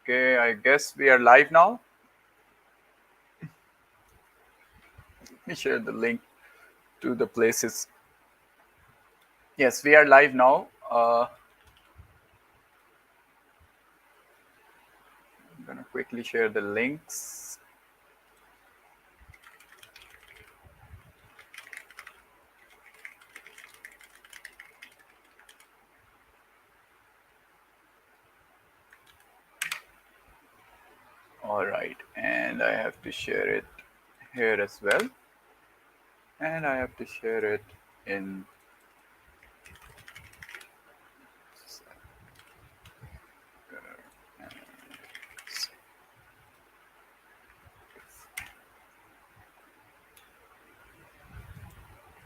Okay, I guess we are live now. Let me share the link to the places. Yes, we are live now. I'm gonna quickly share the links. All right, and I have to share it here as well. And I have to share it in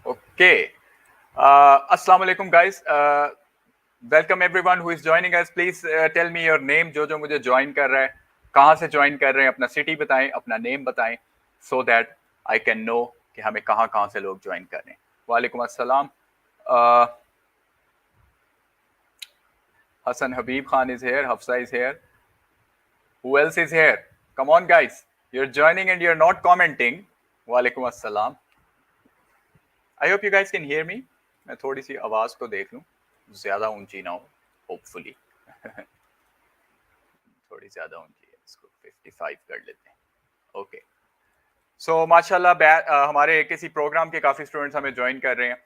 okay. Assalamu alaikum guys. Welcome everyone who is joining us. Please tell me your name. जो मुझे join कर रहा है, कहाँ से join कर रहे हैं, अपना city बताएं, अपना name बताएं, so that I can know कि हमें कहाँ से लोग join कर रहे हैं. वालेकुम अस्सलाम. Hassan Habib Khan is here. Hafsa is here. Who else is here? Come on guys. You're joining and you're not commenting. वालेकुम अस्सलाम. I hope you guys can hear me. मैं थोड़ी सी आवाज को देख लूं, ज्यादा ऊंची ना हो, hopefully. थोड़ी ज्यादा ऊंची है, इसको 55 कर लेते हैं. ओके. सो माशाल्लाह हमारे AKC प्रोग्राम के काफी स्टूडेंट्स हमें ज्वाइन कर रहे हैं,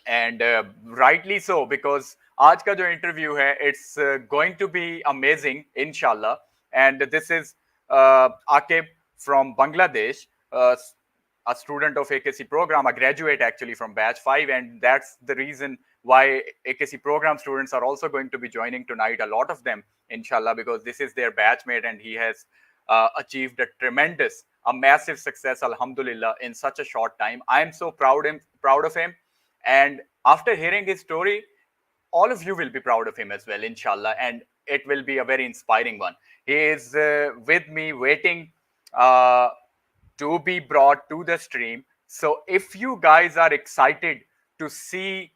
एंड राइटली सो, बिकॉज आज का जो इंटरव्यू है it's going to be amazing इंशाल्लाह. And this is Aqib from Bangladesh, a student of AKC program, a graduate actually from batch 5, and that's the reason why AKC program students are also going to be joining tonight, a lot of them inshallah, because this is their batchmate and he has achieved a massive success, alhamdulillah, in such a short time. I am so proud of him, and after hearing his story, all of you will be proud of him as well, inshallah, and it will be a very inspiring one. He is with me waiting to be brought to the stream. So if you guys are excited to see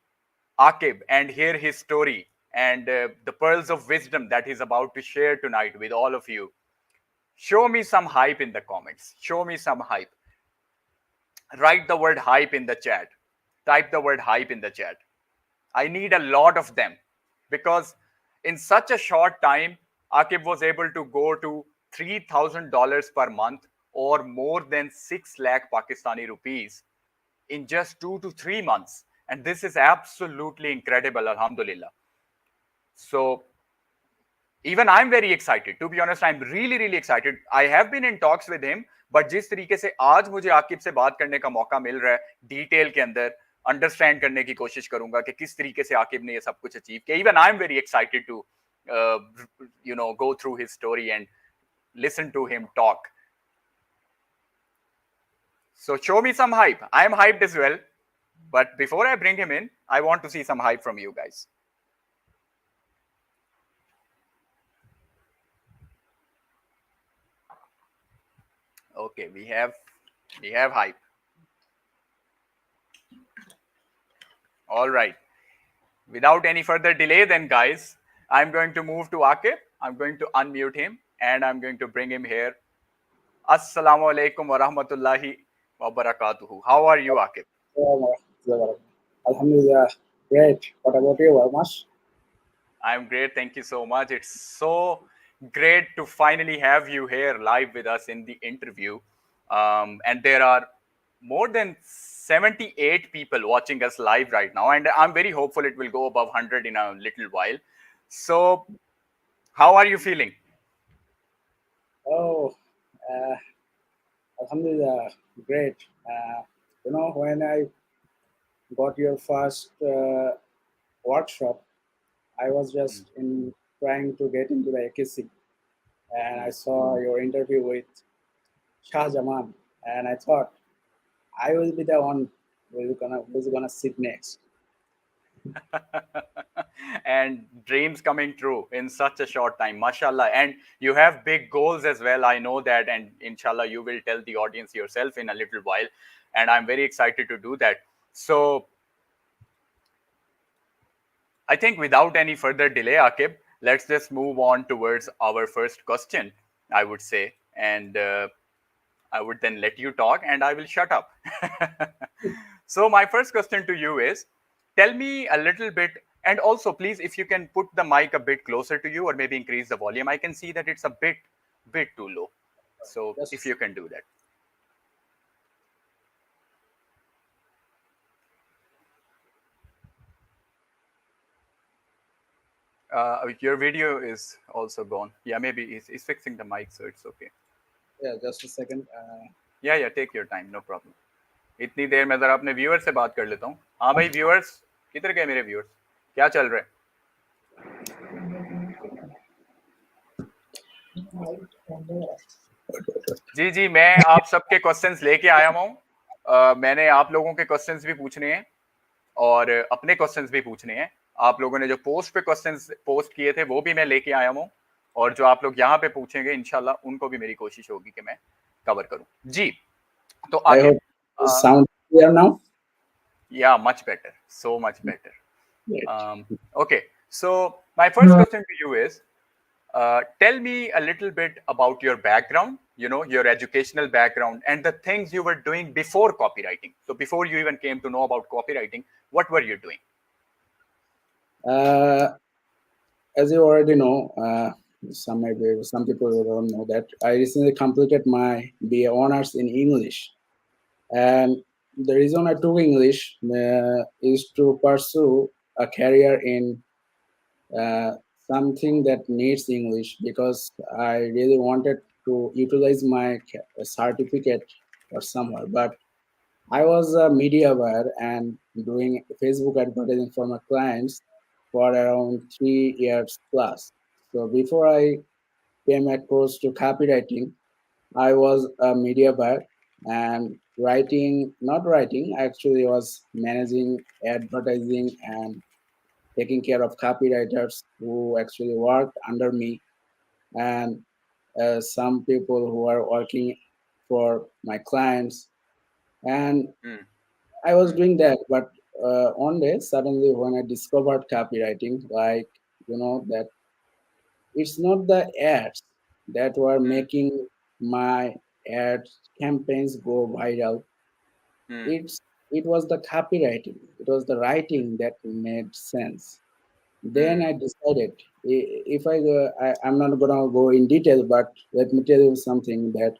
Akib and hear his story and the pearls of wisdom that he's about to share tonight with all of you, show me some hype in the comments. Show me some hype. Write the word hype in the chat. Type the word hype in the chat. I need a lot of them, because in such a short time, Akib was able to go to $3,000 per month, or more than 6 lakh Pakistani rupees, in just 2 to 3 months. And this is absolutely incredible, alhamdulillah. So even I'm very excited. To be honest, I'm really excited. I have been in talks with him, but जिस तरीके से आज मुझे आकिब से बात करने का मौका मिल रहा है, डिटेल के अंदर अंडरस्टैंड करने की कोशिश करूंगा कि किस तरीके से आकिब ने ये सब कुछ अचीव किया. Even I'm very excited to go through his story and listen to him talk. So show me some hype. I am hyped as well. But before I bring him in, I want to see some hype from you guys. Okay, we have hype. All right. Without any further delay then, guys, I'm going to move to Akib. I'm going to unmute him and I'm going to bring him here. Assalamu alaikum wa rahmatullahi wa barakatuhu. How are you, Akib? Alhamdulillah, great. What about you, Varmash? I'm great. Thank you so much. It's so great to finally have you here live with us in the interview. And there are more than 78 people watching us live right now. And I'm very hopeful it will go above 100 in a little while. So how are you feeling? Oh, Alhamdulillah, great. When I got your first workshop, I was just trying to get into the AKC, and I saw your interview with Shah Jaman, and I thought I will be the one who's gonna sit next. And dreams coming true in such a short time, mashallah. And you have big goals as well, I know that, and inshallah you will tell the audience yourself in a little while, and I'm very excited to do that. So I think without any further delay, Akib, let's just move on towards our first question, I would say. And I would then let you talk and I will shut up. So, my first question to you is, tell me a little bit, and also please, if you can put the mic a bit closer to you or maybe increase the volume. I can see that it's a bit too low. So, if Just you can do that. Your video is also gone. Yeah, maybe he's fixing the mic, so it's okay. yeah, just a second. Yeah, take your time, no problem. इतनी देर में जरा अपने viewer से बात कर लेता हूँ. हाँ भाई, व्यूअर्स किधर गए मेरे व्यूअर्स? क्या चल रहा है? जी, मैं आप सबके क्वेश्चंस लेके आया हूँ. मैंने आप लोगों के क्वेश्चंस भी पूछने हैं और अपने क्वेश्चंस भी पूछने हैं. आप लोगों ने जो पोस्ट पे क्वेश्चंस पोस्ट किए थे वो भी मैं लेके आया हूँ, और जो आप लोग यहाँ पे पूछेंगे इंशाल्लाह उनको भी मेरी कोशिश होगी कि मैं कवर करूँ. जी, तो I Aqib, hope the sound clear now. yeah, much better, so much better. Great. Okay, so my first question to you is, tell me a little bit about your background, your educational background, and the things you were doing before copywriting. So before you even came to know about copywriting, what were you doing? As you already know, some people don't know that I recently completed my BA honors in English, and the reason I took English is to pursue a career in uh, something that needs English, because I really wanted to utilize my certificate or somewhere. But I was a media buyer and doing Facebook advertising for my clients for around 3 years plus. So before I came across to copywriting, I was a media buyer and not writing, actually was managing advertising and taking care of copywriters who actually worked under me, and some people who are working for my clients. And Hmm. I was doing that, but one day suddenly when I discovered copywriting, like, that it's not the ads that were Hmm. making my ad campaigns go viral. Hmm. It was the copywriting. It was the writing that made sense. Then Hmm. I decided, if I go, I'm not gonna go in detail, but let me tell you something, that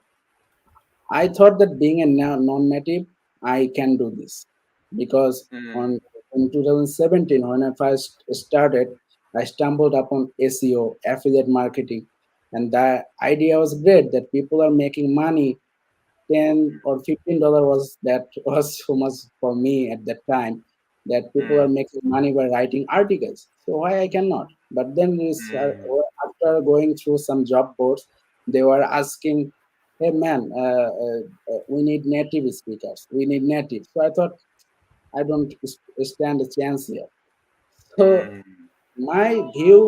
I thought that being a non-native, I can do this, because Hmm. on in 2017 when I first started, I stumbled upon SEO, affiliate marketing, and the idea was great that people are making money. $10 or $15 was so much for me at that time, that people Hmm. are making money by writing articles. So why I cannot? But then Hmm. after going through some job boards, they were asking, "Hey man, we need native speakers. We need native." So I thought, I don't stand a chance here. So Hmm. my view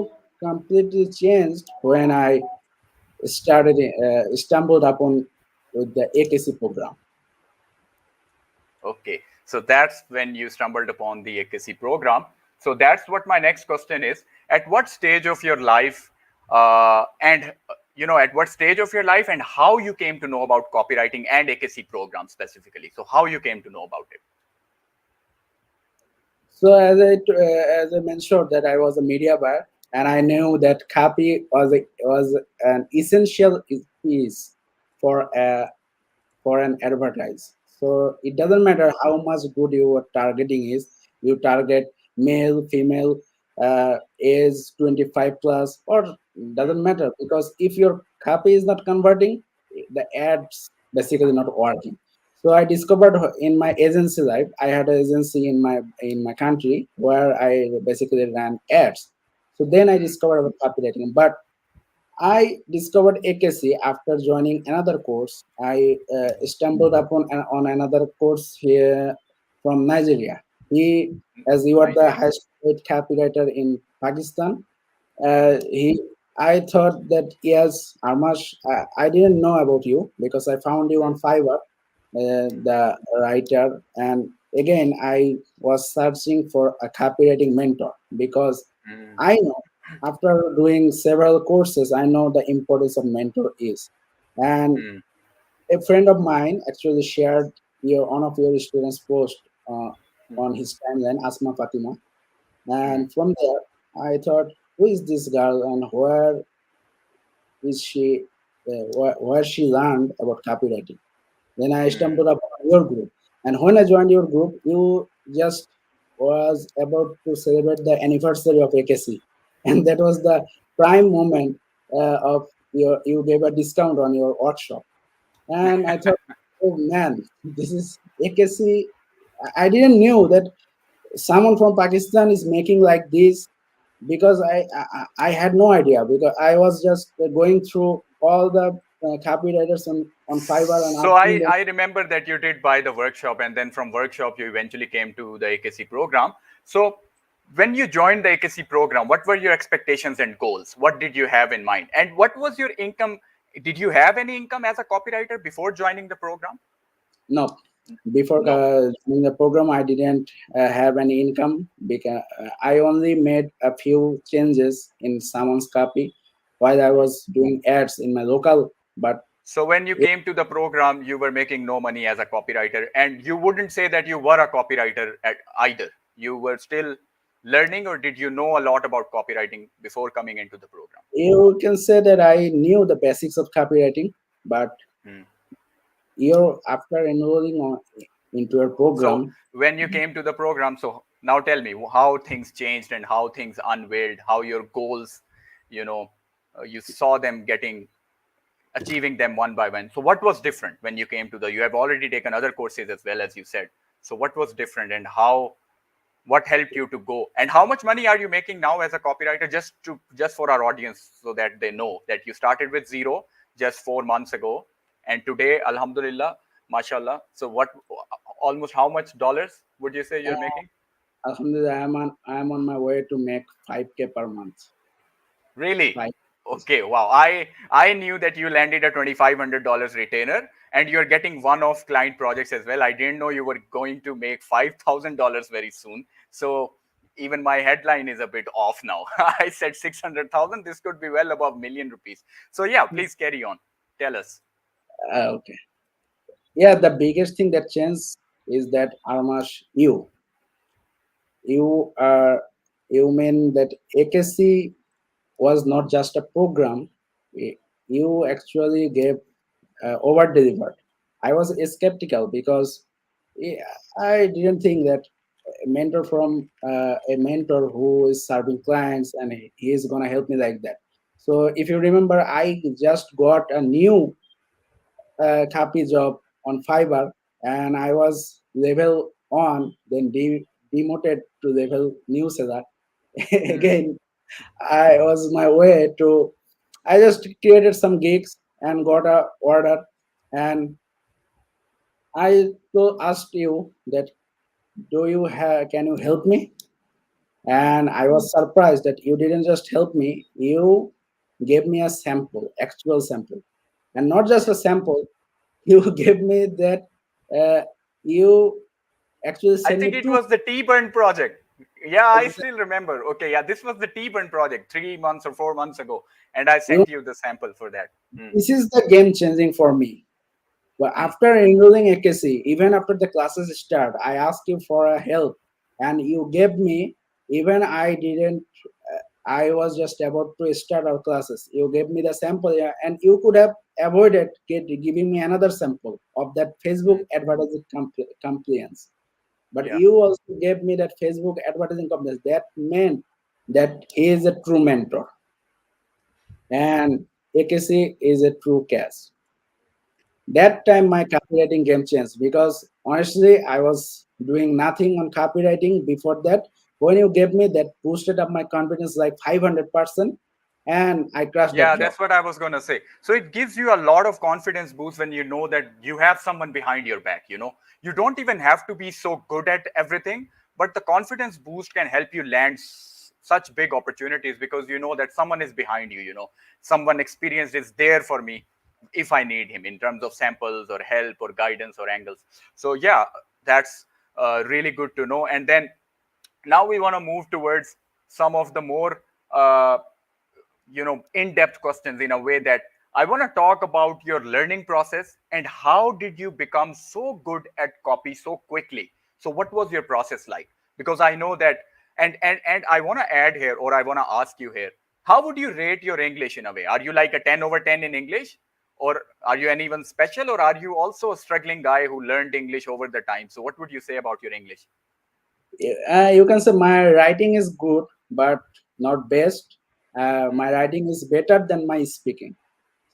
completely changed when I stumbled upon with the AKC program. Okay, so that's when you stumbled upon the AKC program. So that's what my next question is. At what stage of your life, at what stage of your life and how you came to know about copywriting and AKC program specifically? So how you came to know about it? So as I mentioned that I was a media buyer, and I knew that copy was an essential piece for an advertise. So it doesn't matter how much good your targeting is. You target male, female, age 25 plus, or doesn't matter, because if your copy is not converting, the ads basically not working. So I discovered in my agency life, I had an agency in my country where I basically ran ads. So then I discovered about copywriting, but I discovered AKC after joining another course. I stumbled upon on another course here from Nigeria. As he was the Nigeria. highest paid copywriter in Pakistan, I thought that, yes, Amash, I didn't know about you because I found you on Fiverr, the writer, and again I was searching for a copywriting mentor, because Mm, I know after doing several courses, I know the importance of mentor is. And Hmm. a friend of mine actually shared one of your students' post uh, Hmm. on his timeline, Asma Fatima. Hmm. And from there, I thought, who is this girl and where is she, where she learned about copywriting? Then I Hmm. stumbled upon your group. And when I joined your group, you just was about to celebrate the anniversary of AKC. And that was the prime moment of you gave a discount on your workshop. And I thought, oh man, this is AKC. I didn't knew that someone from Pakistan is making like this because I had no idea because I was just going through all the copywriters on Fiverr and So asking them. I remember that you did buy the workshop, and then from workshop you eventually came to the AKC program. So when you joined the AKC program, what were your expectations and goals? What did you have in mind? And what was your income? Did you have any income as a copywriter before joining the program? No, before No. joining the program, I didn't have any income because I only made a few changes in someone's copy while I was doing ads in my local. But So when you it, came to the program, you were making no money as a copywriter, and you wouldn't say that you were a copywriter either. You were still learning, or did you know a lot about copywriting before coming into the program? you can say that I knew the basics of copywriting, but Hmm. after enrolling into your So program, when you came to the program, so now tell me how things changed and how things unveiled, how your goals, you know, you saw them getting achieving them one by one. So what was different when you came to the? You have already taken other courses as well as you said. So what was different and how? What helped you to go? And how much money are you making now as a copywriter? Just for our audience, so that they know that you started with zero just 4 months ago, and today, Alhamdulillah, mashallah. So what? Almost how much dollars would you say you're making? Alhamdulillah, I'm on my way to make 5K per month. Really? Five. Okay, wow. I knew that you landed a $2,500 retainer and you're getting one-off client projects as well. I didn't know you were going to make $5,000 very soon. So even my headline is a bit off now. I said 600,000. This could be well above million rupees. So yeah, please carry on. Tell us. Okay. Yeah, the biggest thing that changed is that Armash, you are you mean that AKC was not just a program. You actually gave over delivered. I was skeptical because eh, I didn't think that a mentor who is serving clients and he is gonna help me like that. So if you remember, I just got a new copy job on Fiverr, and I was level on, then demoted to level new seller. Hmm. Again, I was my way to. I just created some gigs and got a order, and I so asked you that can you help me? Hmm. And I was surprised that you didn't just help me, you gave me a sample, actual sample, and not just a sample. You gave me that. Uh, you actually I sent think me it two. was the T-Burn project. Yeah, I Exa- still remember. Okay, yeah, this was the T-Burn project 3 months or 4 months ago, and I You know, sent you the sample for that. Hmm. this is the game changing for me. But Hmm. after enrolling AKC, even after the classes start, I asked you for a help, and you gave me. Even I didn't. I was just about to start our classes. You gave me the sample, yeah, and you could have avoided giving me another sample of that Facebook Hmm. advertising compliance. But Yeah. you also gave me that Facebook advertising compliance. That meant that he is a true mentor, and AKC is a true cast. That time my copywriting game changed because honestly I was doing nothing on copywriting before that. When you gave me that boosted up my confidence like 500%, and I crushed that Yeah, job. that's what I was going to say. So it gives you a lot of confidence boost when you know that you have someone behind your back, You don't even have to be so good at everything, but the confidence boost can help you land such big opportunities because you know that someone is behind you. Someone experienced is there for me if I need him in terms of samples or help or guidance or angles. So yeah, that's really good to know. And then now we want to move towards some of the more uh, in-depth questions in a way that I want to talk about your learning process and how did you become so good at copy so quickly. So what was your process like? Because I know that, and I want to add here, or I want to ask you here, how would you rate your English in a way? Are you like a 10 over 10 in English, or are you anyone special, or are you also a struggling guy who learned English over the time? So what would you say about your English? You can say my writing is good, but not best. My Hmm. writing is better than my speaking.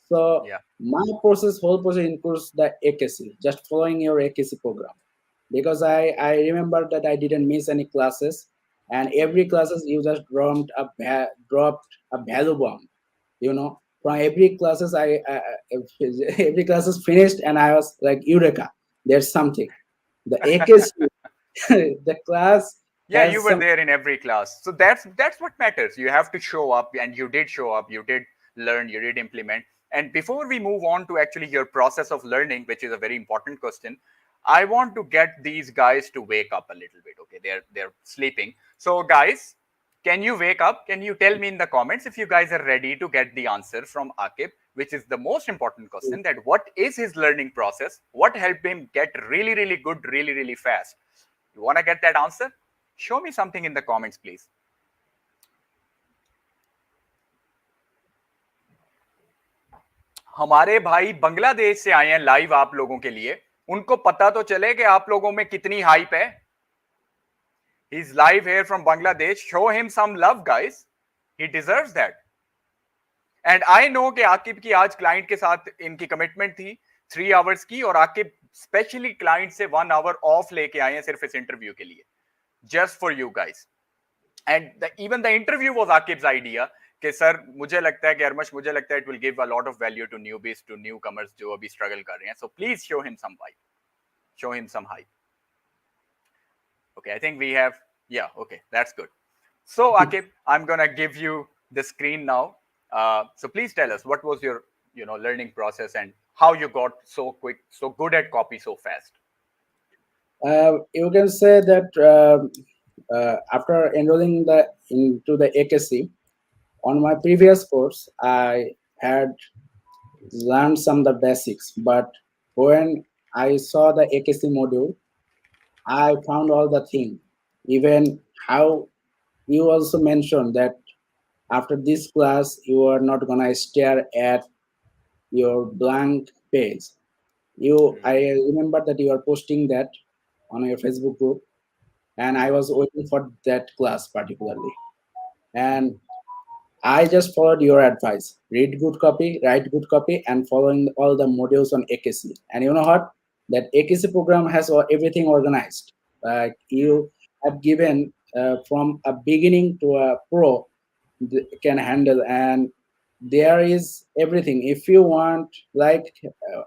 So Yeah. my whole process includes the AKC, just following your AKC program. Because I remember that I didn't miss any classes, and Hmm. every classes you just dropped a value bomb. From every classes every classes finished, and I was like, Eureka! There's something. The AKC, the class Yeah, you has were some. there in every class, so that's what matters. You have to show up, and you did show up, you did learn, you did implement. And before we move on to actually your process of learning, which is a very important question, I want to get these guys to wake up a little bit. Okay, they're sleeping. So guys, can you wake up? Can you tell me in the comments if you guys are ready to get the answer from Akib, which is the most important question, that what is his learning process, what helped him get really really good really really fast? You want to get that answer? Show me something in the comments, please. हमारे भाई बांग्लादेश से आए हैं live आप लोगों के लिए. उनको पता तो चले कि आप लोगों में कितनी हाइप है. He's live here from Bangladesh. Show him some love, guys. He deserves that. And I know कि आकिब की आज क्लाइंट के साथ इनकी कमिटमेंट थी 3 आवर्स की, और आकिब स्पेशली क्लाइंट से 1 आवर ऑफ लेके आए हैं सिर्फ इस इंटरव्यू के लिए, just for you guys. And even the interview was Aqib's idea कि सर मुझे लगता है कि अरमश, मुझे लगता है it will give a lot of value to newbies, to newcomers जो अभी स्ट्रगल कर रहे हैं. So please show him some vibe, show him some hype. Okay, I think we have, yeah, okay, that's good. So Akib, I'm gonna give you the screen now. So please tell us what was your learning process and how you got so quick, so good at copy so fast. You can say that after enrolling into the AKC, on my previous course, I had learned some of the basics. But when I saw the AKC module, I found all the thing. Even how you also mentioned that after this class, you are not gonna stare at your blank page. I remember that you are posting that on your Facebook group, and I was waiting for that class particularly. And I just followed your advice. Read good copy, write good copy, and following all the modules on AKC. And you know what? That AKC program has everything organized. Like you have given from a beginning to a pro can handle, and there is everything. If you want, like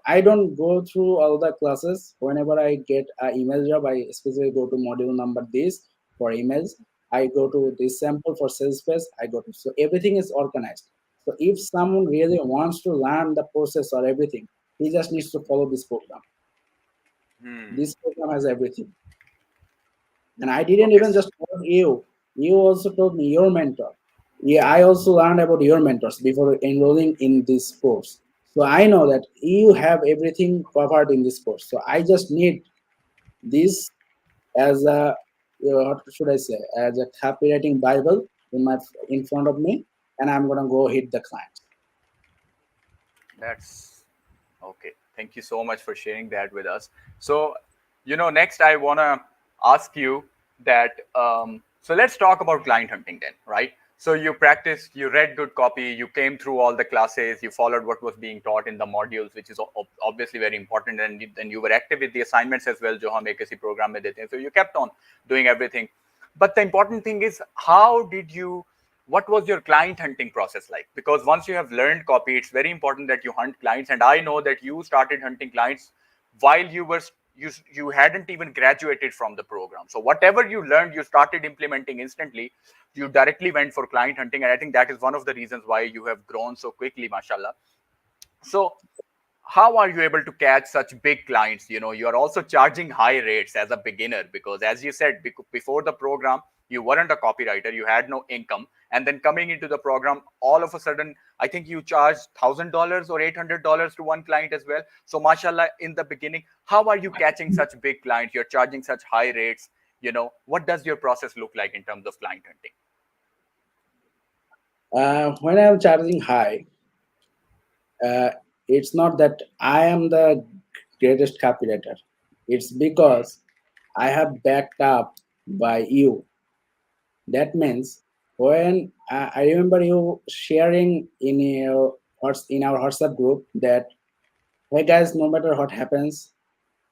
I don't go through all the classes. Whenever I get an email job, I especially go to module number this for emails. I go to this sample for sales page. I go to, so everything is organized. So if someone really wants to learn the process or everything, he just needs to follow this program. This program has everything. And I didn't Okay. even just tell you. You also told me your mentor. Yeah, I also learned about your mentors before enrolling in this course. So I know that you have everything covered in this course. So I just need this as a, what should I say, as a copywriting Bible in front of me, and I'm gonna go hit the client. That's okay. Thank you so much for sharing that with us. So, next I want to ask you that. So let's talk about client hunting then, right? So you practiced, you read good copy, you came through all the classes, you followed what was being taught in the modules, which is obviously very important, and then you were active with the assignments as well, जो हम AKC program में देते हैं. So you kept on doing everything. But the important thing is, how did you, what was your client hunting process like? Because once you have learned copy, it's very important that you hunt clients. And I know that you started hunting clients while you hadn't even graduated from the program. So whatever you learned, you started implementing instantly. You directly went for client hunting, and I think that is one of the reasons why you have grown so quickly, mashallah. So how are you able to catch such big clients? You are also charging high rates as a beginner, because as you said, before the program, you weren't a copywriter, you had no income, and then coming into the program, all of a sudden, I think you charge $1,000 or $800 to one client as well. So, mashallah, in the beginning, how are you catching such big clients? You're charging such high rates. What does your process look like in terms of client hunting? When I'm charging high, it's not that I am the greatest copywriter. It's because I have backed up by you. That means when I remember you sharing in our WhatsApp group that, hey guys, no matter what happens,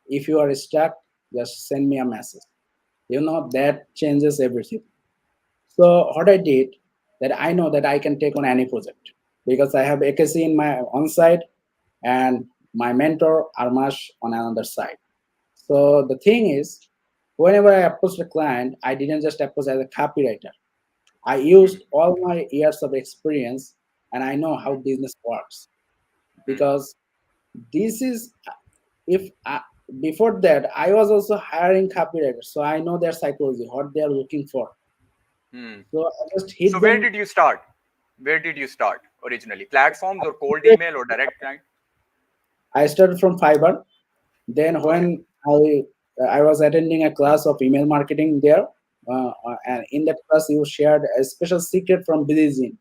if you are stuck, just send me a message. That changes everything. So what I did, that I know that I can take on any project because I have AKC in my on side and my mentor Armash on another side. So the thing is, whenever I approached a client, I didn't just approach as a copywriter. I used all my years of experience and I know how business works because this is if before that I was also hiring copywriters, so I know their psychology, what they are looking for. Hmm. So I just So hit where them. did you start? Where did you start originally? Platforms or cold email or direct client? I started from Fiverr. Then Okay. when I was attending a class of email marketing there, and in that class you shared a special secret from Billie.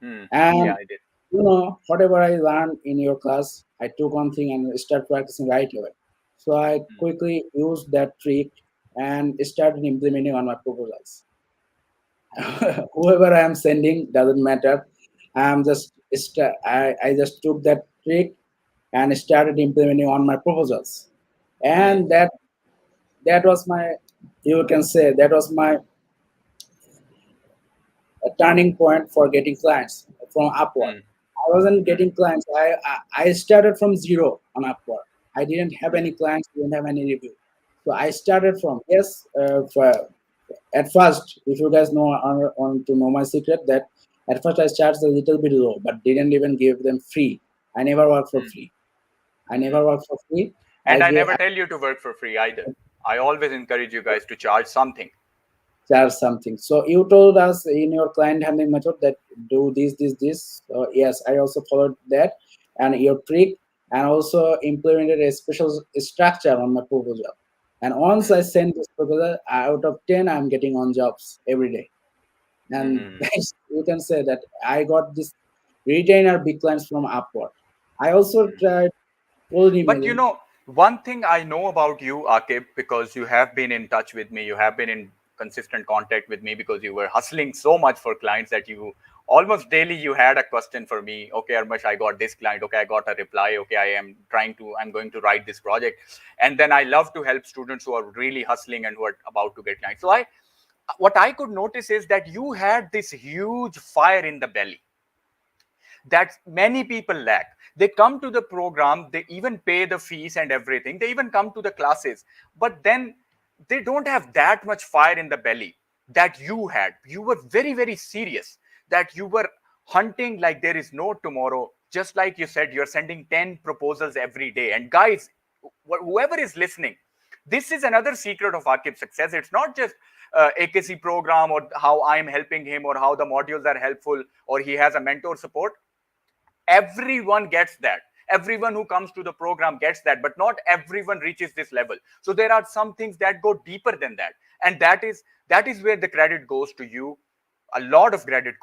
Hmm. Yeah, And I did. whatever I learned in your class, I took one thing and started practicing right away. So I quickly used that trick and started implementing on my proposals. Whoever I am sending doesn't matter. I'm just I just took that trick and started implementing on my proposals, Hmm. and that was my, you can say, that was my a turning point for getting clients from Upwork. Hmm. I wasn't Hmm. getting clients. I started from zero on Upwork. I didn't have Hmm. any clients, didn't have any review. So I started from, yes, at first, if you guys want to know my secret, that at first I charged a little bit low, but didn't even give them free. I never work for Hmm. free. I Hmm. never work for free. And I never tell you to work for free either. I always encourage you guys to charge something. Charge something. So you told us in your client handling method that do this. Yes, I also followed that and your trick, and also implemented a special structure on my proposal. And once I send this proposal, out of 10, I'm getting on jobs every day. And Hmm. that's, you can say that I got this retainer big clients from Upwork. I also tried cold But emailing. one thing I know about you, Akib, because you have been in touch with me, you have been in consistent contact with me because you were hustling so much for clients that you almost daily you had a question for me. Okay, Armash, I got this client. Okay, I got a reply. Okay, I'm going to write this project. And then I love to help students who are really hustling and who are about to get clients. So what I could notice is that you had this huge fire in the belly that many people lack. They come to the program, they even pay the fees and everything, they even come to the classes, but then they don't have that much fire in the belly that you had. You were very, very serious, that you were hunting like there is no tomorrow. Just like you said, you're sending 10 proposals every day. And guys, whoever is listening, this is another secret of Akib's success. It's not just AKC program or how I'm helping him or how the modules are helpful or he has a mentor support. Everyone gets that. Everyone who comes to the program gets that, but not everyone reaches this level. So there are some things that go deeper than that, and that is where the credit goes to you. A lot of credit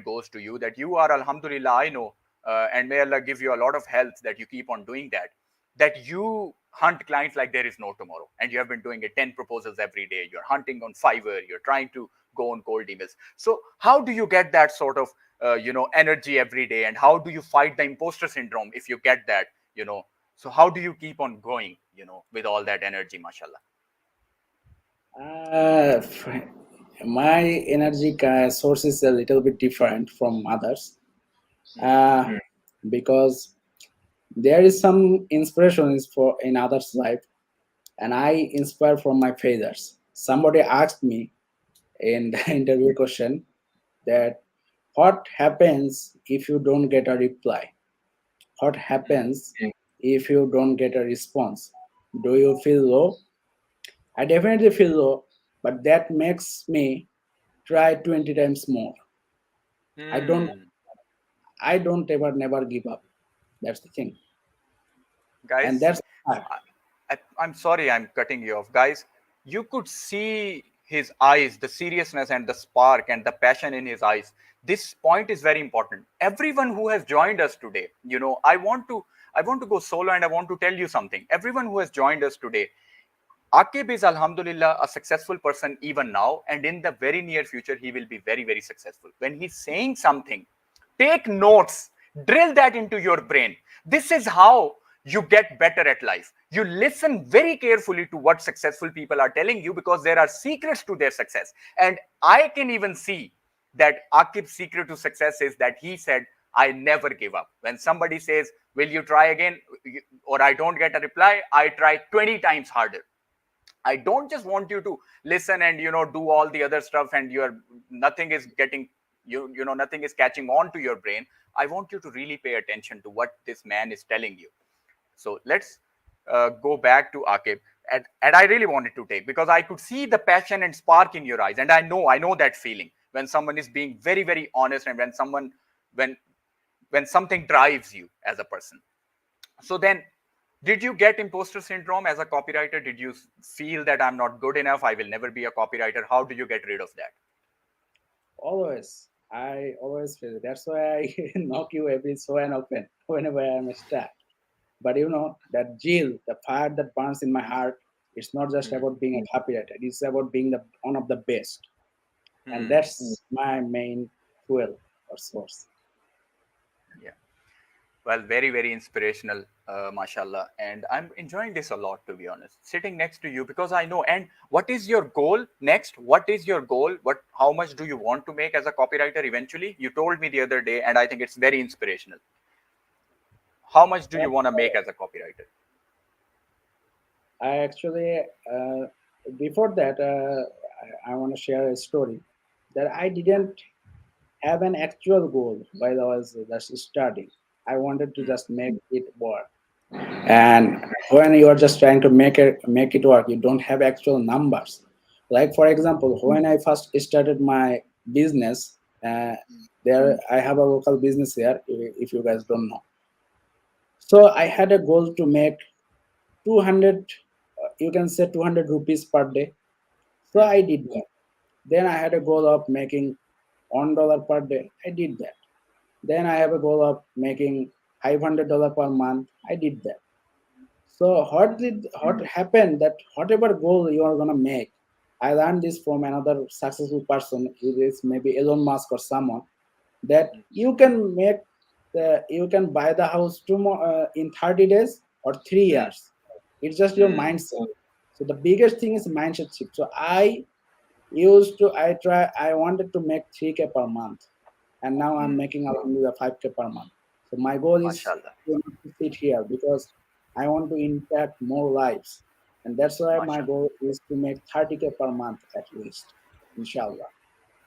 goes to you, that you are, alhamdulillah, I know, and may Allah give you a lot of health that you keep on doing that, that you hunt clients like there is no tomorrow, and you have been doing it 10 proposals every day. You're hunting on Fiverr, you're trying to go on cold emails. So how do you get that sort of energy every day, and how do you fight the imposter syndrome if you get that? So how do you keep on going with all that energy, mashallah? Uh, my energy source is a little bit different from others, uh, because there is some inspiration is for in others' life, and I inspire from my failures. Somebody asked me in the interview question that what happens if you don't get a reply? What happens if you don't get a response? Do you feel low? I definitely feel low, but that makes me try 20 times more. I don't Hmm. I don't ever never give up. That's the thing. And Guys, that's hard. I'm sorry I'm cutting you off. Guys, you could see his eyes, the seriousness and the spark and the passion in his eyes. This point is very important. Everyone who has joined us today, I want to go solo and I want to tell you something. Everyone who has joined us today, Akib is Alhamdulillah a successful person even now, and in the very near future, he will be very, very successful. When he's saying something, take notes, drill that into your brain. This is how you get better at life. You listen very carefully to what successful people are telling you because there are secrets to their success. And I can even see that Akib's secret to success is that he said, I never give up. When somebody says, will you try again? Or I don't get a reply, I try 20 times harder. I don't just want you to listen and do all the other stuff and you're nothing is getting nothing is catching on to your brain. I want you to really pay attention to what this man is telling you. So let's go back to Akib. And I really wanted to take because I could see the passion and spark in your eyes, and I know that feeling when someone is being very, very honest, and when when something drives you as a person. So then, did you get imposter syndrome as a copywriter? Did you feel that I'm not good enough, I will never be a copywriter? How do you get rid of that? Always. I always feel it. That's why I knock you every so and often whenever I'm stuck. But that zeal, the fire that burns in my heart, it's not just Hmm. about being a copywriter. It's about being the one of the best. And Hmm. that's my main fuel or source. Yeah. Well, very, very inspirational, mashallah. And I'm enjoying this a lot, to be honest, sitting next to you because I know. And what is your goal next? What is your goal? How much do you want to make as a copywriter eventually? You told me the other day, and I think it's very inspirational. How much do you And want to make as a copywriter? I actually, before that, I want to share a story that I didn't have an actual goal while I was just starting. I wanted to Hmm. just make it work. And when you are just trying to make it work, you don't have actual numbers. Like for example, when I first started my business, there I have a local business here. If you guys don't know, so I had a goal to make 200. You can say 200 rupees per day. So Hmm. I did that. Then I had a goal of making $1 per day. I did that. Then I have a goal of making $500 per month. I did that. So what happened that whatever goal you are gonna make, I learned this from another successful person. It is maybe Elon Musk or someone that you can buy the house tomorrow in 30 days or three Hmm. years. It's just your Hmm. mindset. So the biggest thing is mindset shift. So I wanted to make 3K per month, and now I'm Hmm. making around 5K per month. So my goal is Mashallah. to not to sit here because I want to impact more lives, and that's why my Mashallah. goal is to make 30K per month at least, inshallah.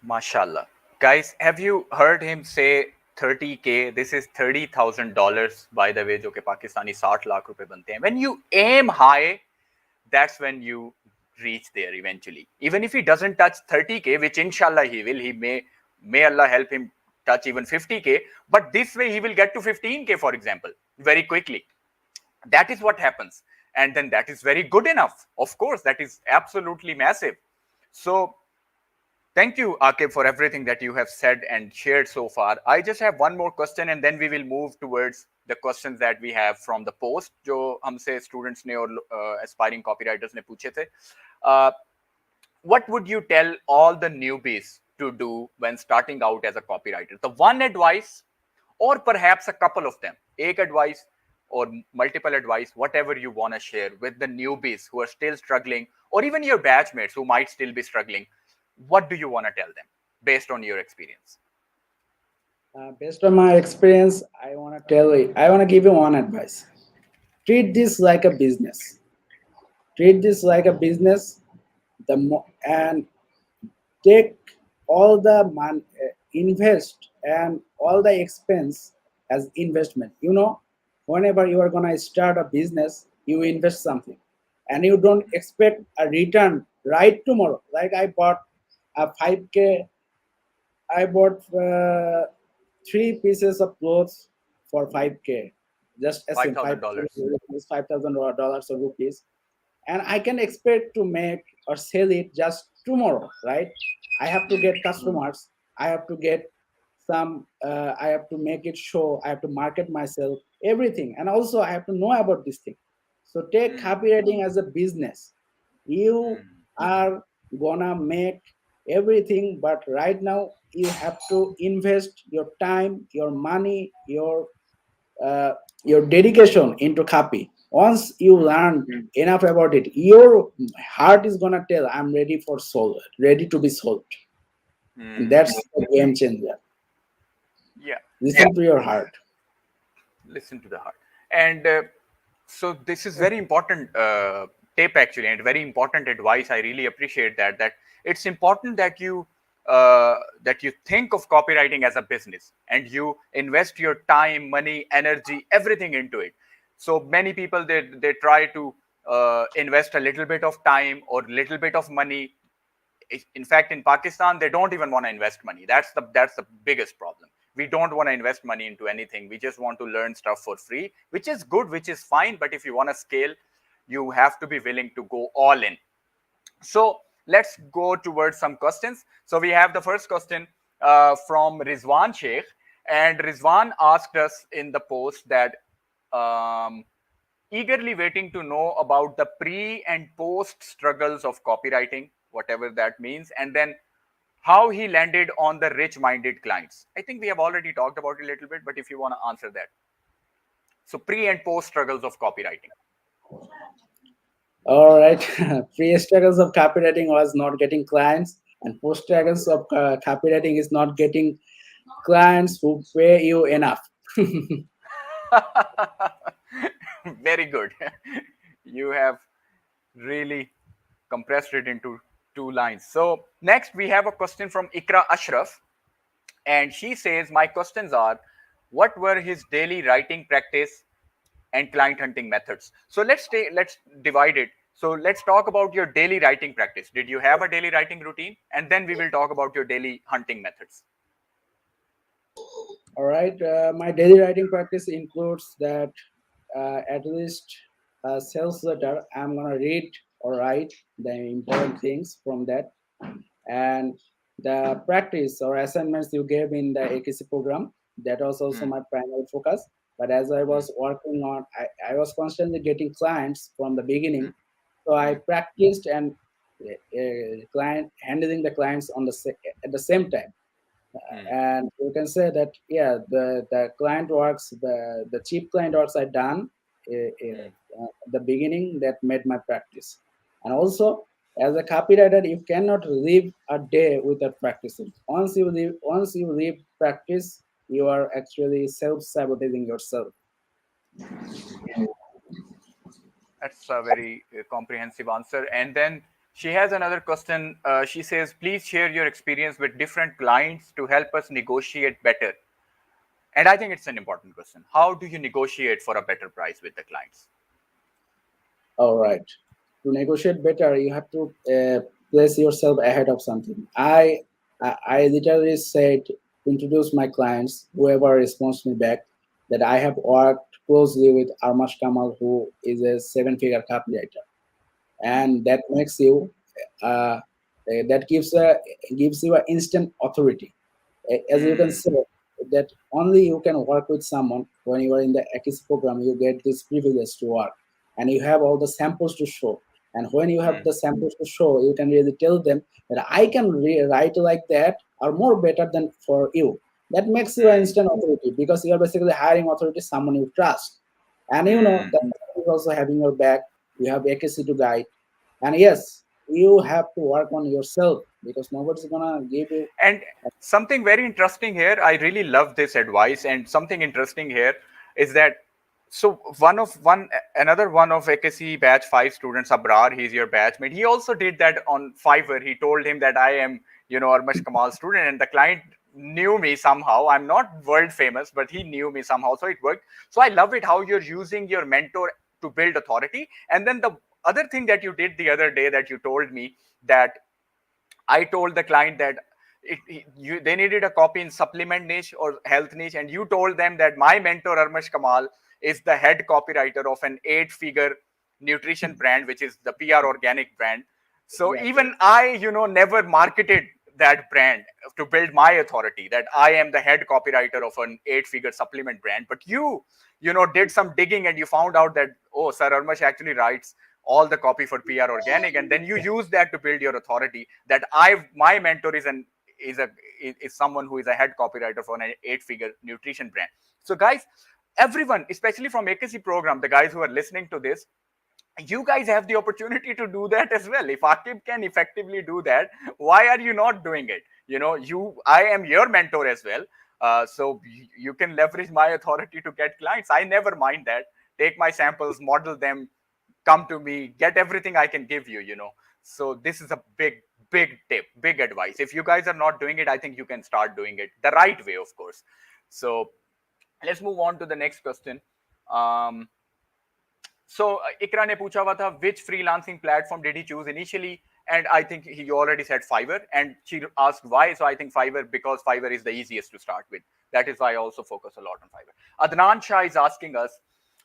Mashallah. Guys, have you heard him say 30K? This is $30,000, by the way, जो कि पाकिस्तानी 60 लाख रुपए बनते हैं. When you aim high, that's when you reach there eventually. Even if he doesn't touch 30K, which inshallah he will, may Allah help him touch even 50K, but this way he will get to 15K, for example, very quickly. That is what happens. And then that is very good enough. Of course, that is absolutely massive. So thank you, Akib, for everything that you have said and shared so far. I just have one more question, and then we will move towards the questions that we have from the post, जो हमसे students ने और aspiring copywriters ने पूछे थे. Uh, what would you tell all the newbies to do when starting out as a copywriter? The one advice, or perhaps a couple of them, एक advice or multiple advice, whatever you want to share with the newbies who are still struggling, or even your batchmates who might still be struggling. What do you want to tell them based on your experience? Based on my experience, I want to give you one advice. Treat this like a business. Treat this like a business. And take all the money, invest and all the expense as investment. Whenever you are gonna start a business, you invest something, and you don't expect a return right tomorrow. Like I bought a 5K I bought 3 pieces of clothes for 5K, just as in $5,000. 5,000 dollars or rupees, and I can expect to make or sell it just tomorrow, right? I have to get customers. I have to get some. I have to make it show. I have to market myself, everything, and also I have to know about this thing. So take copywriting as a business. You are gonna make everything, but right now you have to invest your time, your money, uh, your dedication into copy. Once you learn enough about it, your heart is gonna tell, I'm ready for sold, ready to be sold. And that's the game changer. Yeah, Listen to your heart. listen to the heart. And so this is very important tip actually, and very important advice. I really appreciate that it's important that you think of copywriting as a business, and you invest your time, money, energy, everything into it. So many people, they try to invest a little bit of time or little bit of money. In fact, in Pakistan, they don't even want to invest money. That's the biggest problem. We don't want to invest money into anything. We just want to learn stuff for free, which is good, which is fine. But if you want to scale, you have to be willing to go all in. So let's go towards some questions. So we have the first question from Rizwan Sheikh, and Rizwan asked us in the post that um, eagerly waiting to know about the pre and post struggles of copywriting, whatever that means, and then how he landed on the rich minded clients. I think we have already talked about it a little bit, but if you want to answer that. So, pre and post struggles of copywriting. All right. Pre struggles of copywriting was not getting clients, and post struggles of copywriting is not getting clients who pay you enough. Very good. You have really compressed it into two lines. So, next we have a question from Ikra Ashraf, and she says, my questions are, what were his daily writing practice and client hunting methods? So let's divide it. So let's talk about your daily writing practice. Did you have a daily writing routine? And then we will talk about your daily hunting methods. All right. My daily writing practice includes that at least a sales letter, I'm going to read or write the important things from that. And the practice or assignments you gave in the AKC program, that was also my primary focus. But as I was working on, I was constantly getting clients from the beginning. So I practiced and client handling the clients on at the same time. And you can say that yeah, the client works, the cheap client works I done at the beginning, that made my practice. And also as a copywriter, you cannot live a day without practicing. Once you leave practice, you are actually self-sabotaging yourself. That's a very comprehensive answer. And then she has another question. She says, please share your experience with different clients to help us negotiate better. And I think it's an important question. How do you negotiate for a better price with the clients? All right. To negotiate better, you have to place yourself ahead of something. I literally said, introduce my clients, whoever responds me back, that I have worked closely with Armash Kamal, who is a seven-figure copywriter, and that makes you that gives you an instant authority. As you can Mm, say, that only you can work with someone when you are in the AKC program. You get this privilege to work, and you have all the samples to show. And when you have mm, the samples to show, you can really tell them that I can write like that or more better than for you. That makes you an mm, instant authority, because you are basically hiring authority, someone you trust. And you know mm. that is also having your back. You have AKC to guide. And yes, you have to work on yourself, because nobody's gonna give you. And something very interesting here, I really love this advice. And something interesting here is that, so another one of AKC batch 5 students, Abrar, he's your batchmate. He also did that on Fiverr. He told him that I am, Armash Kamal student, and the client knew me somehow. I'm not world famous, but he knew me somehow, so it worked. So I love it how you're using your mentor to build authority. And then the other thing that you did the other day, that you told me that I told the client that they needed a copy in supplement niche or health niche, and you told them that my mentor Armash Kamal is the head copywriter of an 8-figure nutrition brand, which is the PR Organic brand. So Exactly. even I, never marketed that brand to build my authority that I am the head copywriter of an 8-figure supplement brand. But did some digging and you found out that, oh, Sir Armash actually writes all the copy for PR Organic, and then you use that to build your authority. That my mentor is someone who is a head copywriter for an 8-figure nutrition brand. So guys, everyone, especially from AKC program, the guys who are listening to this, you guys have the opportunity to do that as well. If Akib can effectively do that, why are you not doing it? I am your mentor as well. So you can leverage my authority to get clients. I never mind that. Take my samples, model them, come to me, get everything I can give you. So this is a big tip, big advice. If you guys are not doing it, I think you can start doing it the right way, of course. So let's move on to the next question. So Ikra ne pucha hua tha, which freelancing platform did he choose initially? And I think he already said Fiverr, and she asked why. So I think Fiverr, because Fiverr is the easiest to start with. That is why I also focus a lot on Fiverr. Adnan Shah is asking us,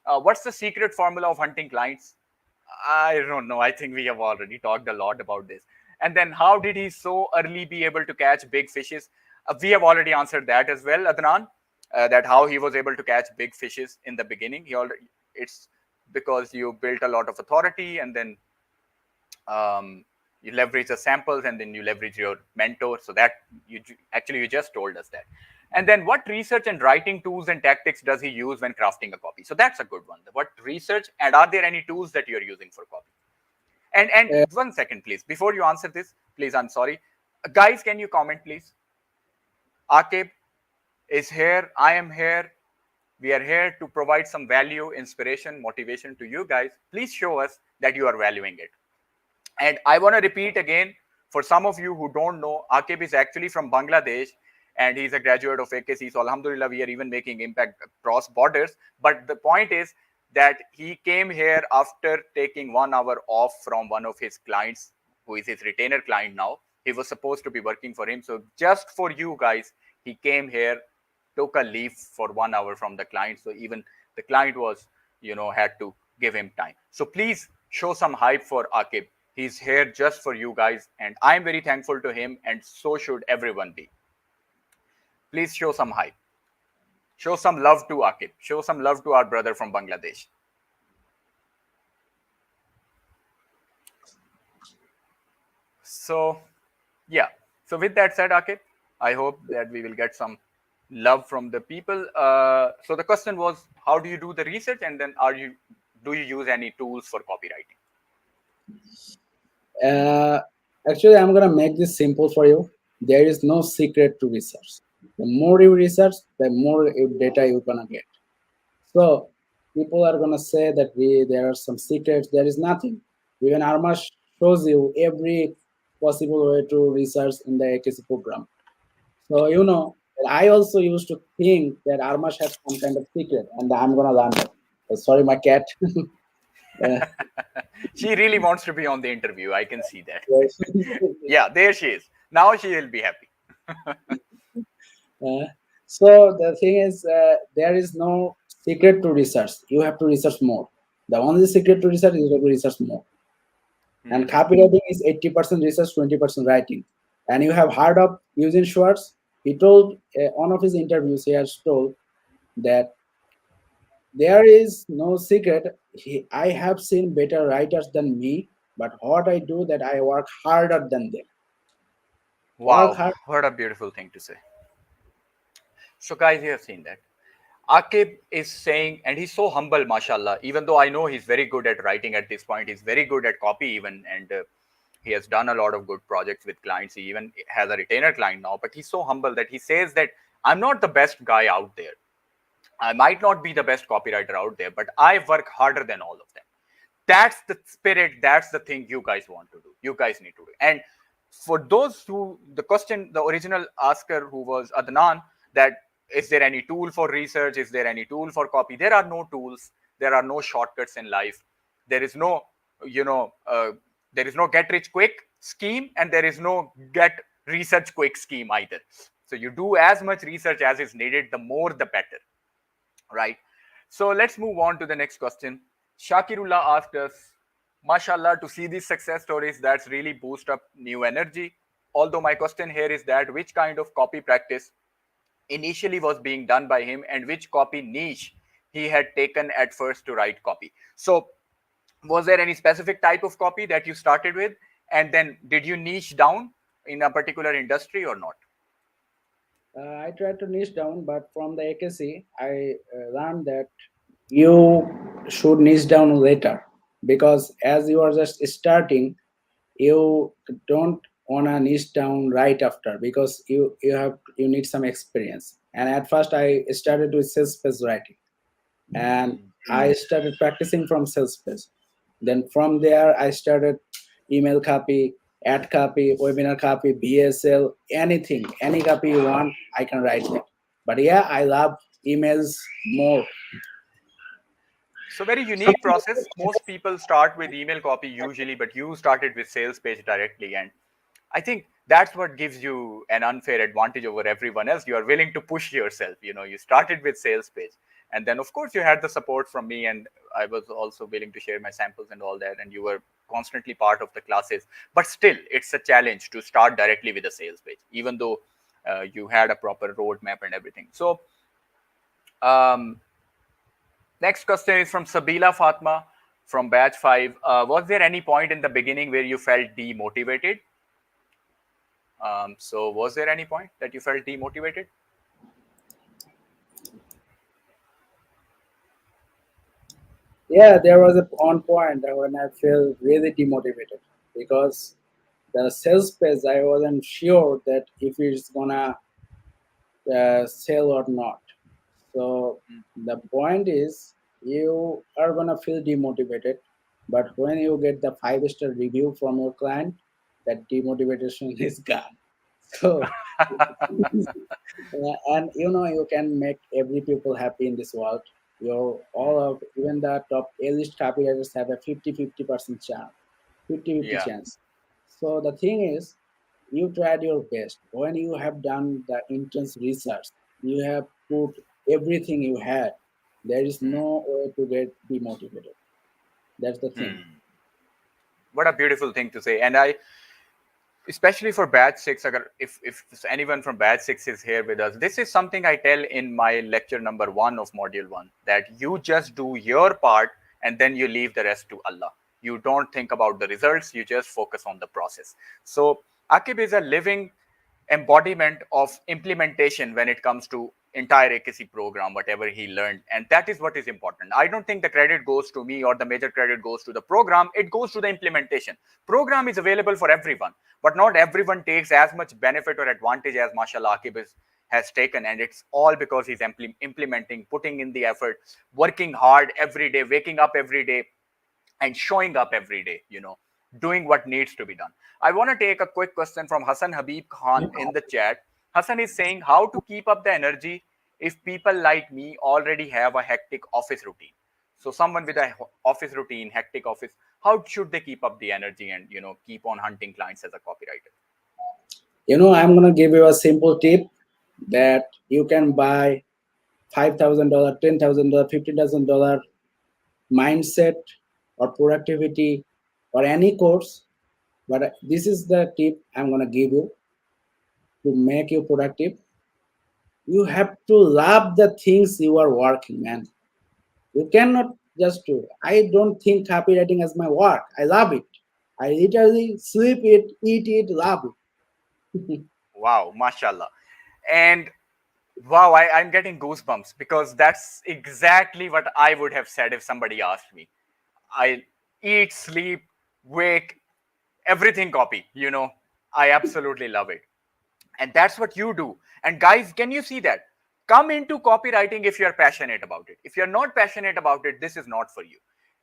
what's the secret formula of hunting clients? I don't know. I think we have already talked a lot about this. And then how did he so early be able to catch big fishes? We have already answered that as well, Adnan. That how he was able to catch big fishes in the beginning. It's because you built a lot of authority, and then you leverage the samples, and then you leverage your mentor. So that you just told us that. And then what research and writing tools and tactics does he use when crafting a copy? So that's a good one. What research, and are there any tools that you're using for copy? And Uh, 1 second, please, before you answer this, please, I'm sorry. Guys, can you comment, please? Akib is here. I am here. We are here to provide some value, inspiration, motivation to you guys. Please show us that you are valuing it. And I want to repeat again, for some of you who don't know, Akib is actually from Bangladesh, and he's a graduate of AKC. So Alhamdulillah, we are even making impact across borders. But the point is that he came here after taking 1 hour off from one of his clients, who is his retainer client now. He was supposed to be working for him. So just for you guys, he came here, took a leave for 1 hour from the client. So even the client was, had to give him time. So please show some hype for Akib. He's here just for you guys, and I'm very thankful to him, and so should everyone be. Please show some hype. Show some love to Akib. Show some love to our brother from Bangladesh. So, yeah. So with that said, Akib, I hope that we will get some love from the people. So the question was, how do you do the research, and then do you use any tools for copywriting? Actually, I'm gonna make this simple for you. There is no secret to research. The more you research, the more data you're gonna get. So people are gonna say that there are some secrets. There is nothing. Even Armash shows you every possible way to research in the AKC program. So I also used to think that Armash has some kind of secret, and I'm gonna learn that. Sorry, my cat. She really wants to be on the interview. I can see that. Yes. Yeah, there she is. Now she will be happy. So the thing is, there is no secret to research. You have to research more. The only secret to research is you have to research more. And copywriting is 80% research, 20% writing. And you have heard of Eugene Schwartz. He told one of his interviews, he has told that there is no secret. I have seen better writers than me, but what I do that I work harder than them. Work Wow, hard. what a beautiful thing to say. So, guys, you have seen that. Akib is saying, and he's so humble, mashallah, even though I know he's very good at writing at this point, he's very good at copy, even, and he has done a lot of good projects with clients. He even has a retainer client now, but he's so humble that he says that I'm not the best guy out there. I might not be the best copywriter out there, but I work harder than all of them. That's the spirit. That's the thing you guys want to do. You guys need to do. And for those who, the question, the original asker who was Adnan, that is there any tool for research? Is there any tool for copy? There are no tools. There are no shortcuts in life. There is no, there is no get rich quick scheme, and there is no get research quick scheme either. So you do as much research as is needed, the more the better, right? So let's move on to the next question. Shakirullah asked us, mashallah, to see these success stories, that's really boost up new energy. Although my question here is that which kind of copy practice initially was being done by him and which copy niche he had taken at first to write copy. So was there any specific type of copy that you started with, and then did you niche down in a particular industry or not? I tried to niche down, but from the AKC, I learned that you should niche down later, because as you are just starting, you don't wanna niche down right after, because you need some experience. And at first, I started with sales page writing, and I started practicing from sales page. Then from there, I started email copy, ad copy, webinar copy, BSL, anything, any copy you want, I can write that. But yeah, I love emails more. So very unique process. Most people start with email copy usually, but you started with sales page directly. And I think that's what gives you an unfair advantage over everyone else. You are willing to push yourself. You know, you started with sales page. And then of course you had the support from me, and I was also willing to share my samples and all that. And you were constantly part of the classes. But still, it's a challenge to start directly with a sales page, even though you had a proper roadmap and everything. So um, next question is from Sabila Fatma from batch 5. Was there any point in the beginning where you felt demotivated? So was there any point that you felt demotivated? Yeah, there was a on point when I felt really demotivated, because the sales page, I wasn't sure that if it's gonna sell or not. So the point is, you are gonna feel demotivated, but when you get the 5-star review from your client, that demotivation is gone. So and you can make every people happy in this world. Your all of even the top A-list copywriters have a 50-50% chance, 50-50 Yeah. chance. So the thing is, you tried your best. When you have done the intense research, you have put everything you had. There is no way to get demotivated. That's the thing. What a beautiful thing to say. And I, especially for batch 6, if anyone from batch 6 is here with us, this is something I tell in my lecture number 1 of module 1, that you just do your part and then you leave the rest to Allah. You don't think about the results, you just focus on the process. So Akib is a living embodiment of implementation when it comes to entire AKC program, whatever he learned. And that is what is important. I don't think the credit goes to me or the major credit goes to the program. It goes to the implementation. Program is available for everyone, but not everyone takes as much benefit or advantage as mashallah Akib has taken. And it's all because he's implementing, putting in the effort, working hard every day, waking up every day, and showing up every day, doing what needs to be done. I want to take a quick question from Hassan Habib Khan in the chat. Hassan is saying, how to keep up the energy if people like me already have a hectic office routine? So someone with a office routine, hectic office, how should they keep up the energy and, keep on hunting clients as a copywriter? I'm gonna give you a simple tip that you can buy $5,000, $10,000, $15,000 mindset or productivity or any course. But this is the tip I'm gonna give you to make you productive. You have to love the things you are working, man. You cannot just do. I don't think copywriting as my work. I love it. I literally sleep it, eat it, love it. Wow, mashallah. And wow, I'm getting goosebumps because that's exactly what I would have said if somebody asked me. I eat, sleep, wake, everything copy, I absolutely love it. And that's what you do. And guys, can you see that? Come into copywriting if you're passionate about it. If you're not passionate about it, this is not for you.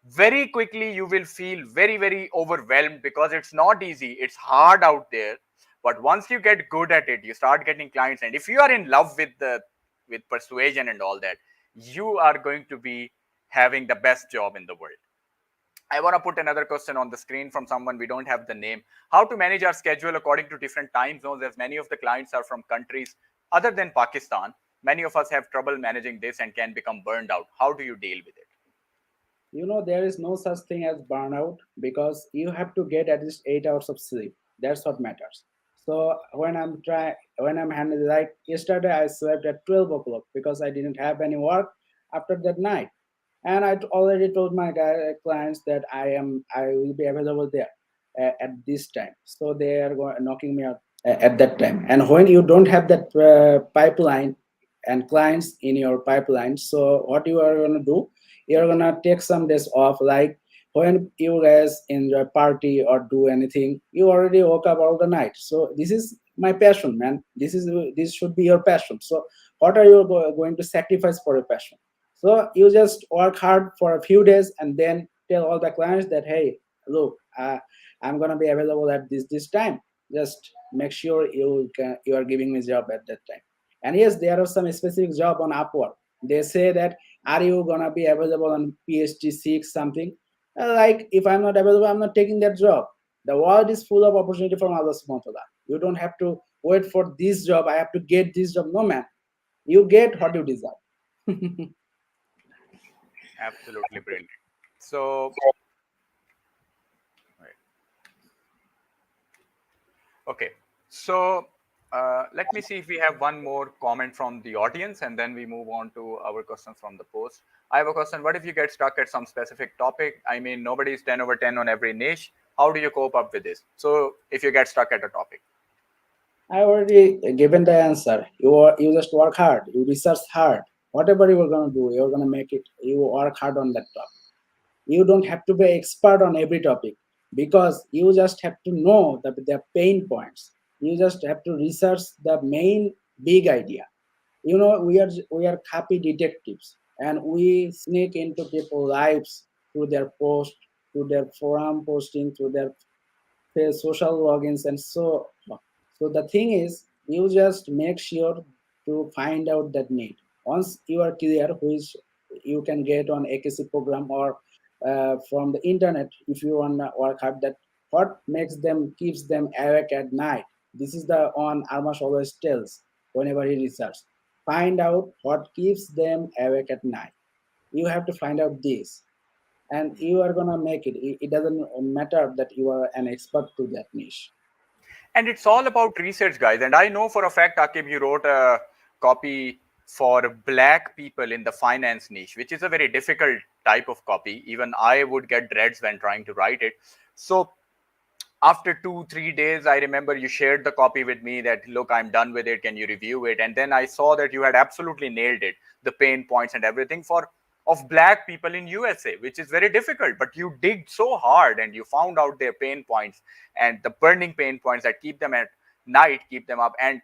Very quickly, you will feel very, very overwhelmed because it's not easy. It's hard out there. But once you get good at it, you start getting clients. And if you are in love with persuasion and all that, you are going to be having the best job in the world. I want to put another question on the screen from someone, we don't have the name. How to manage our schedule according to different time zones, as many of the clients are from countries other than Pakistan. Many of us have trouble managing this and can become burned out. How do you deal with it? There is no such thing as burnout because you have to get at least 8 hours of sleep. That's what matters. So when I'm handling, like yesterday, I slept at 12 o'clock because I didn't have any work after that night, and already told my clients that I will be available there at this time. So they are knocking me out at that time. And when you don't have that pipeline and clients in your pipeline, so what you are gonna do? You're gonna take some days off, like when you guys enjoy party or do anything, you already woke up all the night. So this is my passion, man. This should be your passion. So what are you going to sacrifice for your passion? So you just work hard for a few days and then tell all the clients that, hey, look, I'm gonna be available at this time. Just make sure you are giving me job at that time. And yes, there are some specific job on Upwork. They say that, are you gonna be available on PST 6 something? Like, if I'm not available, I'm not taking that job. The world is full of opportunity from Allah subhanahu wa ta'ala. You don't have to wait for this job. I have to get this job. No, man. You get what you deserve. Absolutely brilliant. So, okay. So, let me see if we have one more comment from the audience, and then we move on to our questions from the post. I have a question. What if you get stuck at some specific topic? I mean, nobody's 10 over 10 on every niche. How do you cope up with this? So, if you get stuck at a topic. I already given the answer. You just work hard. You research hard. Whatever you are gonna do, you're gonna make it. You work hard on that topic. You don't have to be expert on every topic because you just have to know the pain points. You just have to research the main big idea. We are happy detectives, and we sneak into people's lives through their post, through their forum posting, through their social logins, and so on. So the thing is, you just make sure to find out that need. Once you are clear, which you can get on AKC program or from the internet, if you want to work hard, that what makes them keeps them awake at night. This is the on Armash always tells whenever he researches. Find out what keeps them awake at night. You have to find out this, and you are gonna make it. It doesn't matter that you are an expert to that niche. And it's all about research, guys. And I know for a fact, Akib, you wrote a copy for black people in the finance niche, which is a very difficult type of copy. Even I would get dreads when trying to write it. So after 2-3 days, I remember you shared the copy with me that, look, I'm done with it, can you review it? And then I saw that you had absolutely nailed it, the pain points and everything for of black people in USA, which is very difficult, but you dig so hard and you found out their pain points and the burning pain points that keep them at night, keep them up. And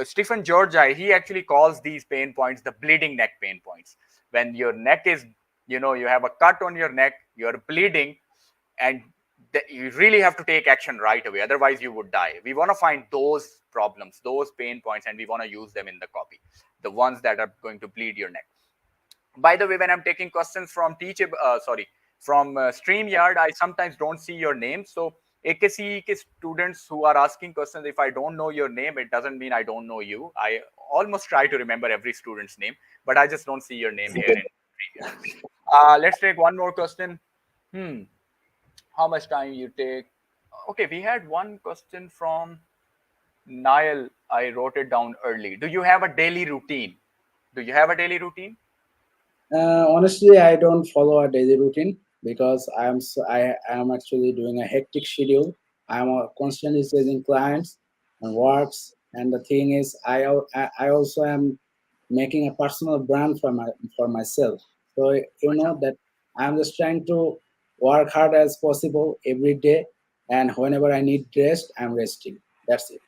Stephen Georgi, he actually calls these pain points the bleeding neck pain points. When your neck is, you have a cut on your neck, you're bleeding, and you really have to take action right away, otherwise you would die. We want to find those problems, those pain points, and we want to use them in the copy, the ones that are going to bleed your neck. By the way, when I'm taking questions from StreamYard, I sometimes don't see your name. So AKC students who are asking questions, if I don't know your name, it doesn't mean I don't know you. I almost try to remember every student's name, but I just don't see your name here in StreamYard. Let's take one more question. How much time you take? Okay, we had one question from Niall. I wrote it down early. Do you have a daily routine? Do you have a daily routine? Honestly, I don't follow a daily routine because I am actually doing a hectic schedule. I'm constantly chasing clients and works, and the thing is, I also am making a personal brand for myself. So that I'm just trying to work hard as possible every day, and whenever I need rest, I'm resting. That's it.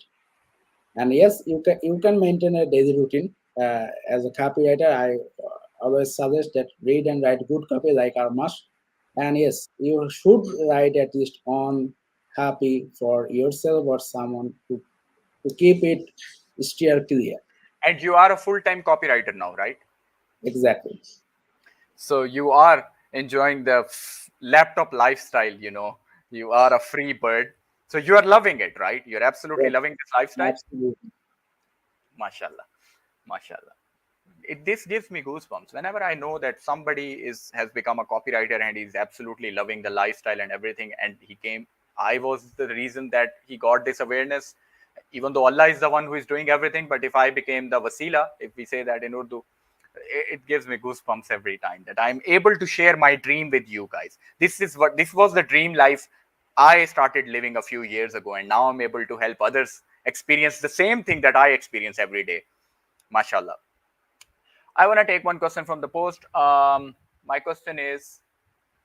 And yes, you can maintain a daily routine. As a copywriter, I always suggest that read and write good copy like our must. And yes, you should write at least one copy for yourself or someone to keep it steer clear. And you are a full-time copywriter now, right? Exactly. So you are enjoying the laptop lifestyle, you are a free bird. So you are loving it, right? You're absolutely Yes, loving this lifestyle. absolutely. Mashallah. Mashallah. This gives me goosebumps whenever I know that somebody has become a copywriter and he's absolutely loving the lifestyle and everything. And I was the reason that he got this awareness, even though Allah is the one who is doing everything. But if I became the wasila, if we say that in Urdu, it gives me goosebumps every time that I'm able to share my dream with you guys. This was the dream life I started living a few years ago, and now I'm able to help others experience the same thing that I experience every day. Mashallah. I want to take one question from the post. My question is,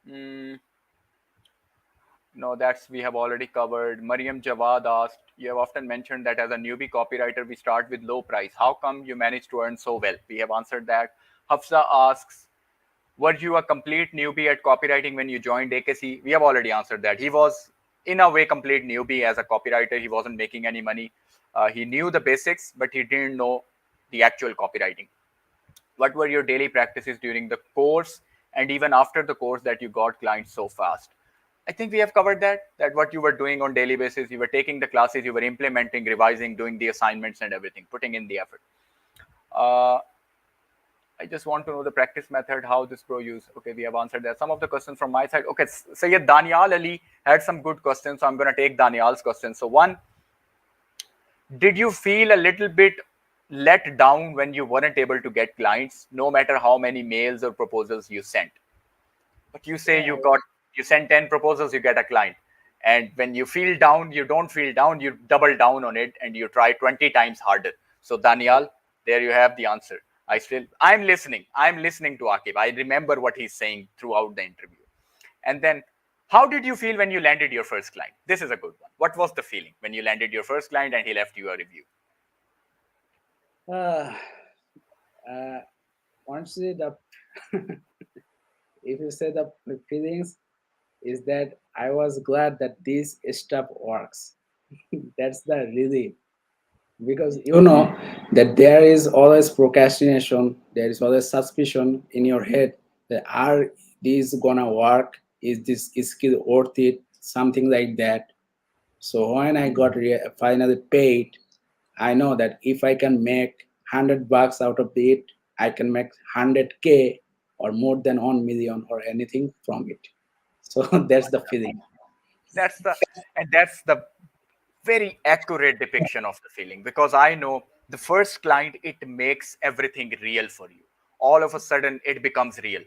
mm, no, that's we have already covered. Mariam Jawad asked, you have often mentioned that as a newbie copywriter, we start with low price. How come you managed to earn so well? We have answered that. Hafsa asks, were you a complete newbie at copywriting when you joined AKC? We have already answered that. He was, in a way, complete newbie as a copywriter. He wasn't making any money. He knew the basics, but he didn't know the actual copywriting. What were your daily practices during the course and even after the course that you got clients so fast? I think we have covered that what you were doing on daily basis, you were taking the classes, you were implementing, revising, doing the assignments and everything, putting in the effort. uh, I just want to know the practice method, how this pro use. Okay, we have answered that. Some of the questions from my side. Okay, Sayyid Danial Ali had some good questions, so I'm going to take Danial's questions. So one, did you feel a little bit let down when you weren't able to get clients, no matter how many mails or proposals you sent? But you say Yeah, you send 10 proposals, you get a client. And when you feel down, you don't feel down, you double down on it and you try 20 times harder. So Daniel, there you have the answer. I'm listening to Akib. I remember what he's saying throughout the interview. And then, how did you feel when you landed your first client? This is a good one. What was the feeling when you landed your first client and he left you a review? uh, honestly, the if you say the feelings is that I was glad that this stuff works. That's the really, because you know that there is always procrastination, there is always suspicion in your head that are these gonna work, is this skill worth it, something like that. So when I got finally paid, I know that if I can make $100 out of it, I can make 100K or more than 1 million or anything from it. So that's the feeling. That's the that's the very accurate depiction of the feeling, because I know the first client, it makes everything real for you. All of a sudden it becomes real.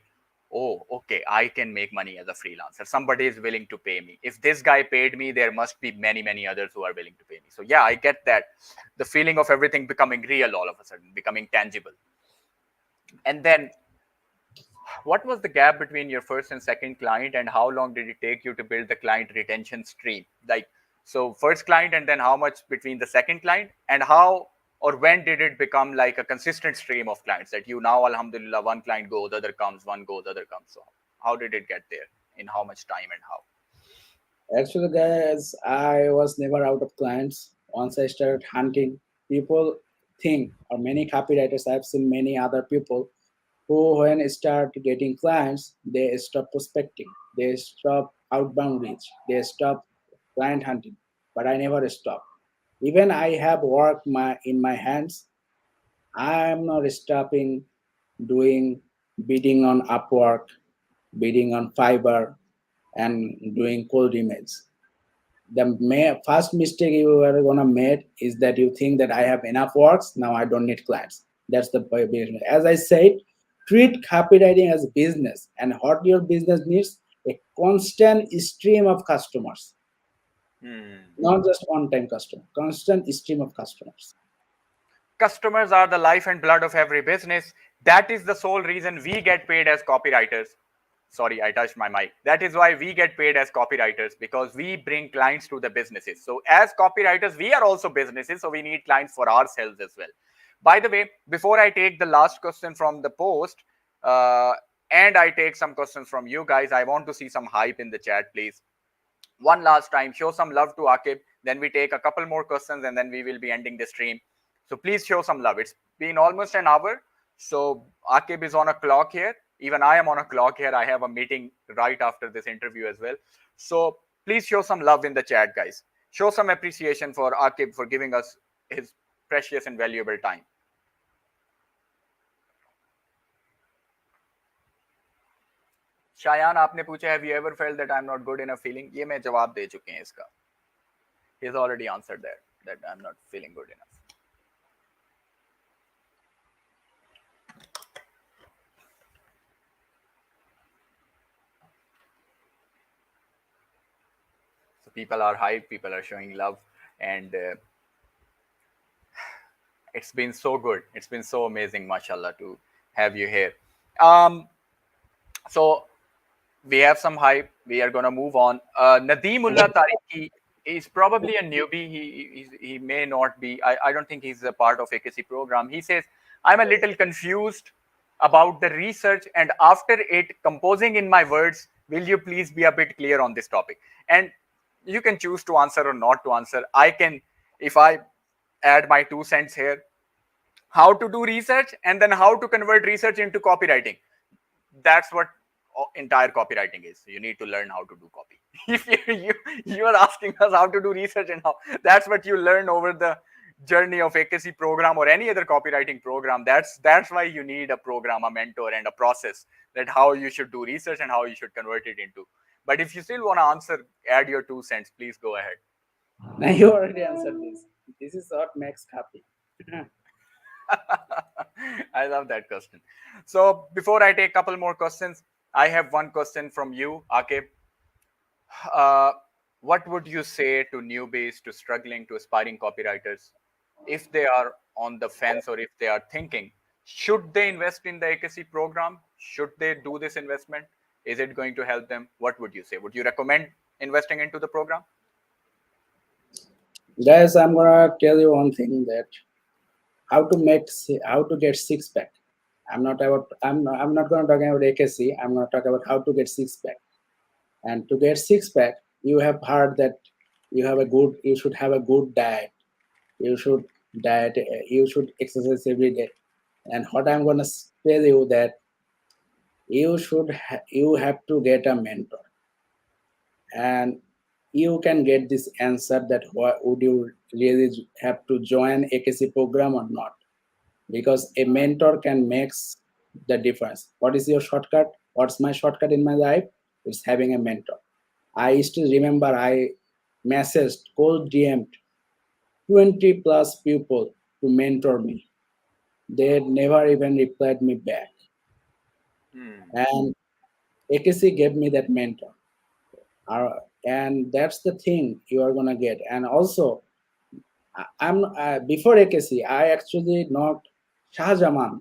Oh, okay, I can make money as a freelancer. Somebody is willing to pay me. If this guy paid me, there must be many others who are willing to pay me. So yeah, I get that. The feeling of everything becoming real, all of a sudden becoming tangible. And then, what was the gap between your first and second client, and how long did it take you to build the client retention stream? Like, so first client, and then how much between the second client, and how or when did it become like a consistent stream of clients that you now, alhamdulillah, one client goes, other comes, one goes, other comes? So how did it get there, in how much time and how? Actually, guys, I was never out of clients. Once I started hunting, people think, or many copywriters, I've seen many other people who, when they start getting clients, they stop prospecting, they stop outbound reach, they stop client hunting. But I never stop. Even I have work in my hands, I am not stopping doing bidding on Upwork, bidding on Fiverr, and doing cold emails. The first mistake you are gonna make is that you think that I have enough works, now I don't need clients. That's the business. As I said, treat copywriting as a business, and what your business needs, a constant stream of customers, Hmm. not just one-time customer, constant stream of customers. Customers are the life and blood of every business. That is the sole reason we get paid as copywriters. Sorry, I touched my mic. That is why we get paid as copywriters, because we bring clients to the businesses. So as copywriters, we are also businesses, so we need clients for ourselves as well. By the way, before I take the last question from the post, uh, and I take some questions from you guys, I want to see some hype in the chat, please. One last time, show some love to Akib. Then we take a couple more questions and then we will be ending the stream. So please show some love. It's been almost an hour. So Akib is on a clock here. Even I am on a clock here. I have a meeting right after this interview as well. So please show some love in the chat, guys. Show some appreciation for Akib for giving us his precious and valuable time. Shayan आपने पूछा have you ever felt that I'm not good enough feeling? ये मैं जवाब दे चुके हैं इसका. He has already answered that I'm not feeling good enough. So people are hyped, people are showing love, and it's been so good. It's been so amazing, mashallah, to have you here. So we have some hype. We are going to move on. Nadeemullah Tariqi is probably a newbie. He may not be. I don't think he's a part of AKC program. He says, I'm a little confused about the research, and after it composing in my words, will you please be a bit clear on this topic? And you can choose to answer or not to answer. I can, if I add my 2 cents here, how to do research and then how to convert research into copywriting. That's what entire copywriting is. You need to learn how to do copy. If you are asking us how to do research and how, that's what you learn over the journey of AKC program or any other copywriting program. That's why you need a program, a mentor, and a process, that how you should do research and how you should convert it into. But if you still want to answer, add your 2 cents, please go ahead. Now you already answered this. This is what makes happy. I love that question. So before I take a couple more questions, I have one question from you, Akib. What would you say to newbies, to struggling, to aspiring copywriters, if they are on the fence or if they are thinking, should they invest in the AKC program? Should they do this investment? Is it going to help them? What would you say? Would you recommend investing into the program? Guys, I'm gonna tell you one thing, that how to get six pack. I'm not going to talk about AKC. I'm going to talk about how to get six pack. And to get six pack, you have heard that you should have a good diet. You should exercise every day. And what I'm going to tell you, that you have to get a mentor. And you can get this answer, that would you really have to join AKC program or not? Because a mentor can make the difference. What is your shortcut? What's my shortcut in my life? It's having a mentor. I still remember I messaged, cold DM'd 20 plus people to mentor me. They never even replied me back. And AKC gave me that mentor. And that's the thing you are gonna get. And also, before AKC, I actually known Shahjaman.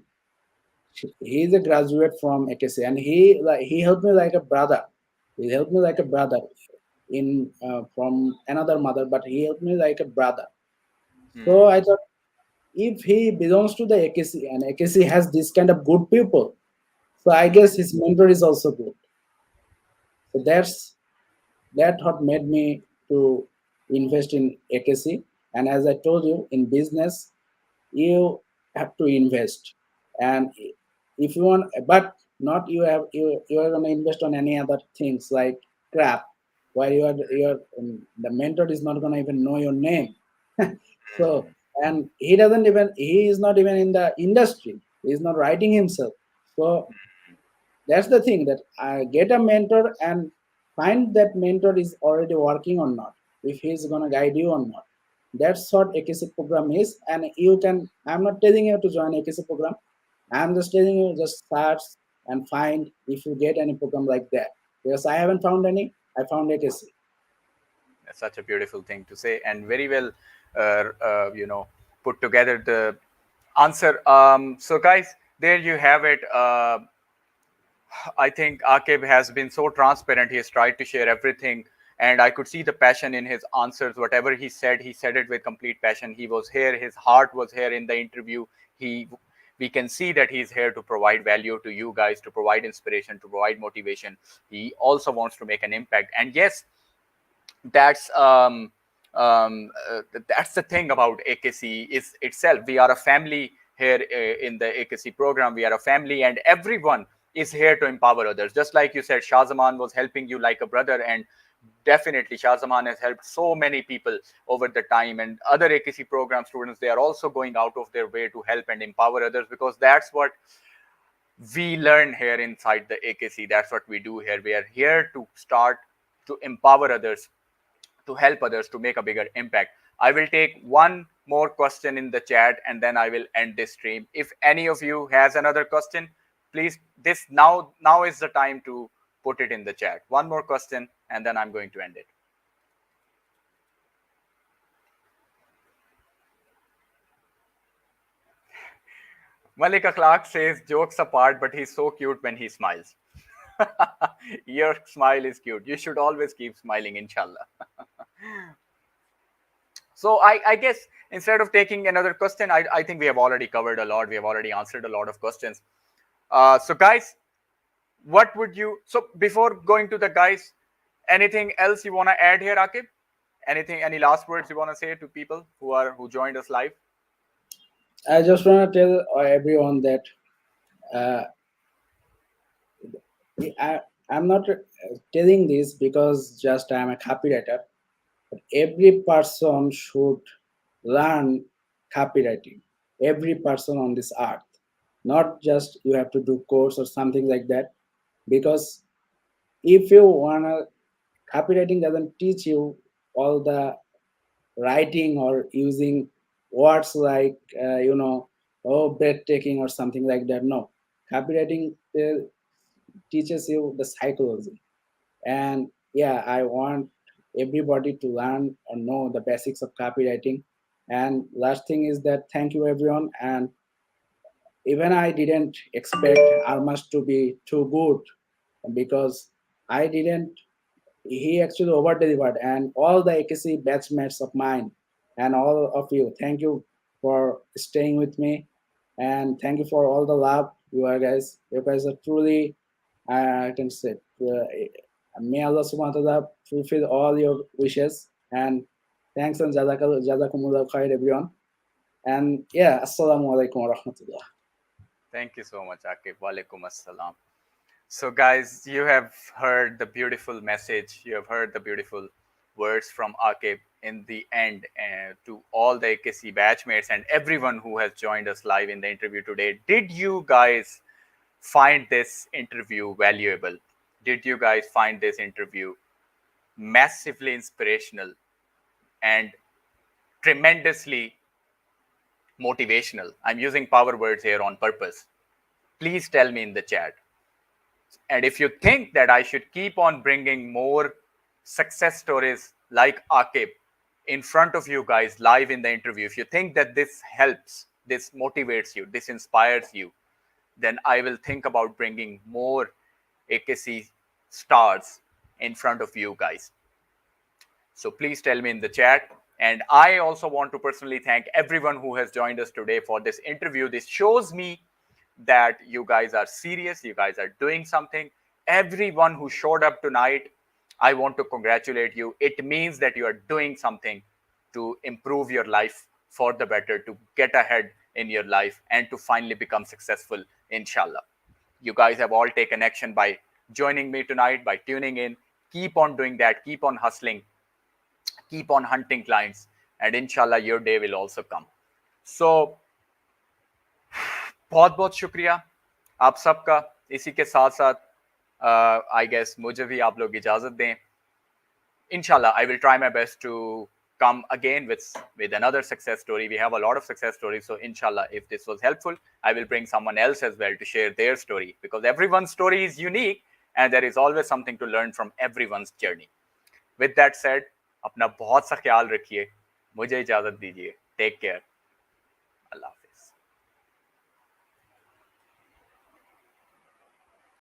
He is a graduate from AKC, and he helped me like a brother. He helped me like a brother from another mother, but he helped me like a brother. So I thought, if he belongs to the AKC and AKC has this kind of good people, so I guess his mentor is also good. So that's what made me to invest in AKC. And as I told you, in business, you have to invest. And if you want, but not you are going to invest on any other things like crap, where the mentor is not going to even know your name. So, and he is not even in the industry. He is not writing himself. So that's the thing, that I get a mentor and find that mentor is already working or not, if he's going to guide you or not. That's what AKC program is. And I'm not telling you to join AKC program. I'm just telling you, just start and find if you get any program like that. Because I haven't found any, I found AKC. That's such a beautiful thing to say, and very well, put together the answer. So guys, there you have it. I think Akib has been so transparent. He has tried to share everything, and I could see the passion in his answers. Whatever he said it with complete passion. He was here. His heart was here in the interview. We can see that he's here to provide value to you guys, to provide inspiration, to provide motivation. He also wants to make an impact. And yes, that's the thing about AKC is itself. We are a family here in the AKC program. We are a family, and everyone is here to empower others. Just like you said, Shahzaman was helping you like a brother, and definitely Shahzaman has helped so many people over the time, and other AKC program students, they are also going out of their way to help and empower others, because that's what we learn here inside the AKC. That's what we do here. We are here to start to empower others, to help others, to make a bigger impact. I will take one more question in the chat, and then I will end this stream. If any of you has another question, please, this now is the time to put it in the chat. One more question, and then I'm going to end it. Malik Akhlaq says, jokes apart, but he's so cute when he smiles. Your smile is cute. You should always keep smiling, inshallah. So I guess instead of taking another question, I think we have already covered a lot. We have already answered a lot of questions. So guys, what would you, so before going to the guys, anything else you want to add here, Akib? Anything, any last words you want to say to people who joined us live? I just want to tell everyone that I'm not telling this because just I'm a copywriter, but every person should learn copywriting. Every person on this earth, not just you have to do course or something like that. Because if you wanna, copywriting doesn't teach you all the writing or using words like oh, breathtaking or something like that. No, copywriting teaches you the psychology. And yeah, I want everybody to learn or know the basics of copywriting. And last thing is that thank you everyone. And even I didn't expect Armas to be too good, because I didn't, he actually over delivered. And all the AKC batchmates of mine and all of you, thank you for staying with me, and thank you for all the love. You guys are truly, I can say, may Allah subhanahu wa ta'ala fulfill all your wishes. And thanks and jazakumullah khair everyone. And yeah, assalamu alaikum wa rahmatullah. Thank you so much, Akib. Walaikum assalam. So guys, you have heard the beautiful message. You have heard the beautiful words from Akib in the end, to all the AKC batchmates and everyone who has joined us live in the interview today. Did you guys find this interview valuable? Did you guys find this interview massively inspirational and tremendously motivational? I'm using power words here on purpose. Please tell me in the chat. And if you think that I should keep on bringing more success stories like Akib in front of you guys live in the interview, if you think that this helps, this motivates you, this inspires you, then I will think about bringing more AKC stars in front of you guys. So please tell me in the chat. And I also want to personally thank everyone who has joined us today for this interview. This shows me that you guys are serious, you guys are doing something. Everyone who showed up tonight, I want to congratulate you. It means that you are doing something to improve your life for the better, to get ahead in your life, and to finally become successful, inshallah. You guys have all taken action by joining me tonight, by tuning in. Keep on doing that, keep on hustling, keep on hunting clients, and inshallah your day will also come. So बहुत बहुत शुक्रिया आप सबका. इसी के साथ साथ I guess मुझे भी आप लोग इजाजत दें. Inshallah, I will try my best to come again with another success story. We have a lot of success stories, so inshallah, if this was helpful, I will bring someone else as well to share their story, because everyone's story is unique and there is always something to learn from everyone's journey. With that said, अपना बहुत सा ख्याल रखिए, मुझे इजाजत दीजिए. Take care. Allah.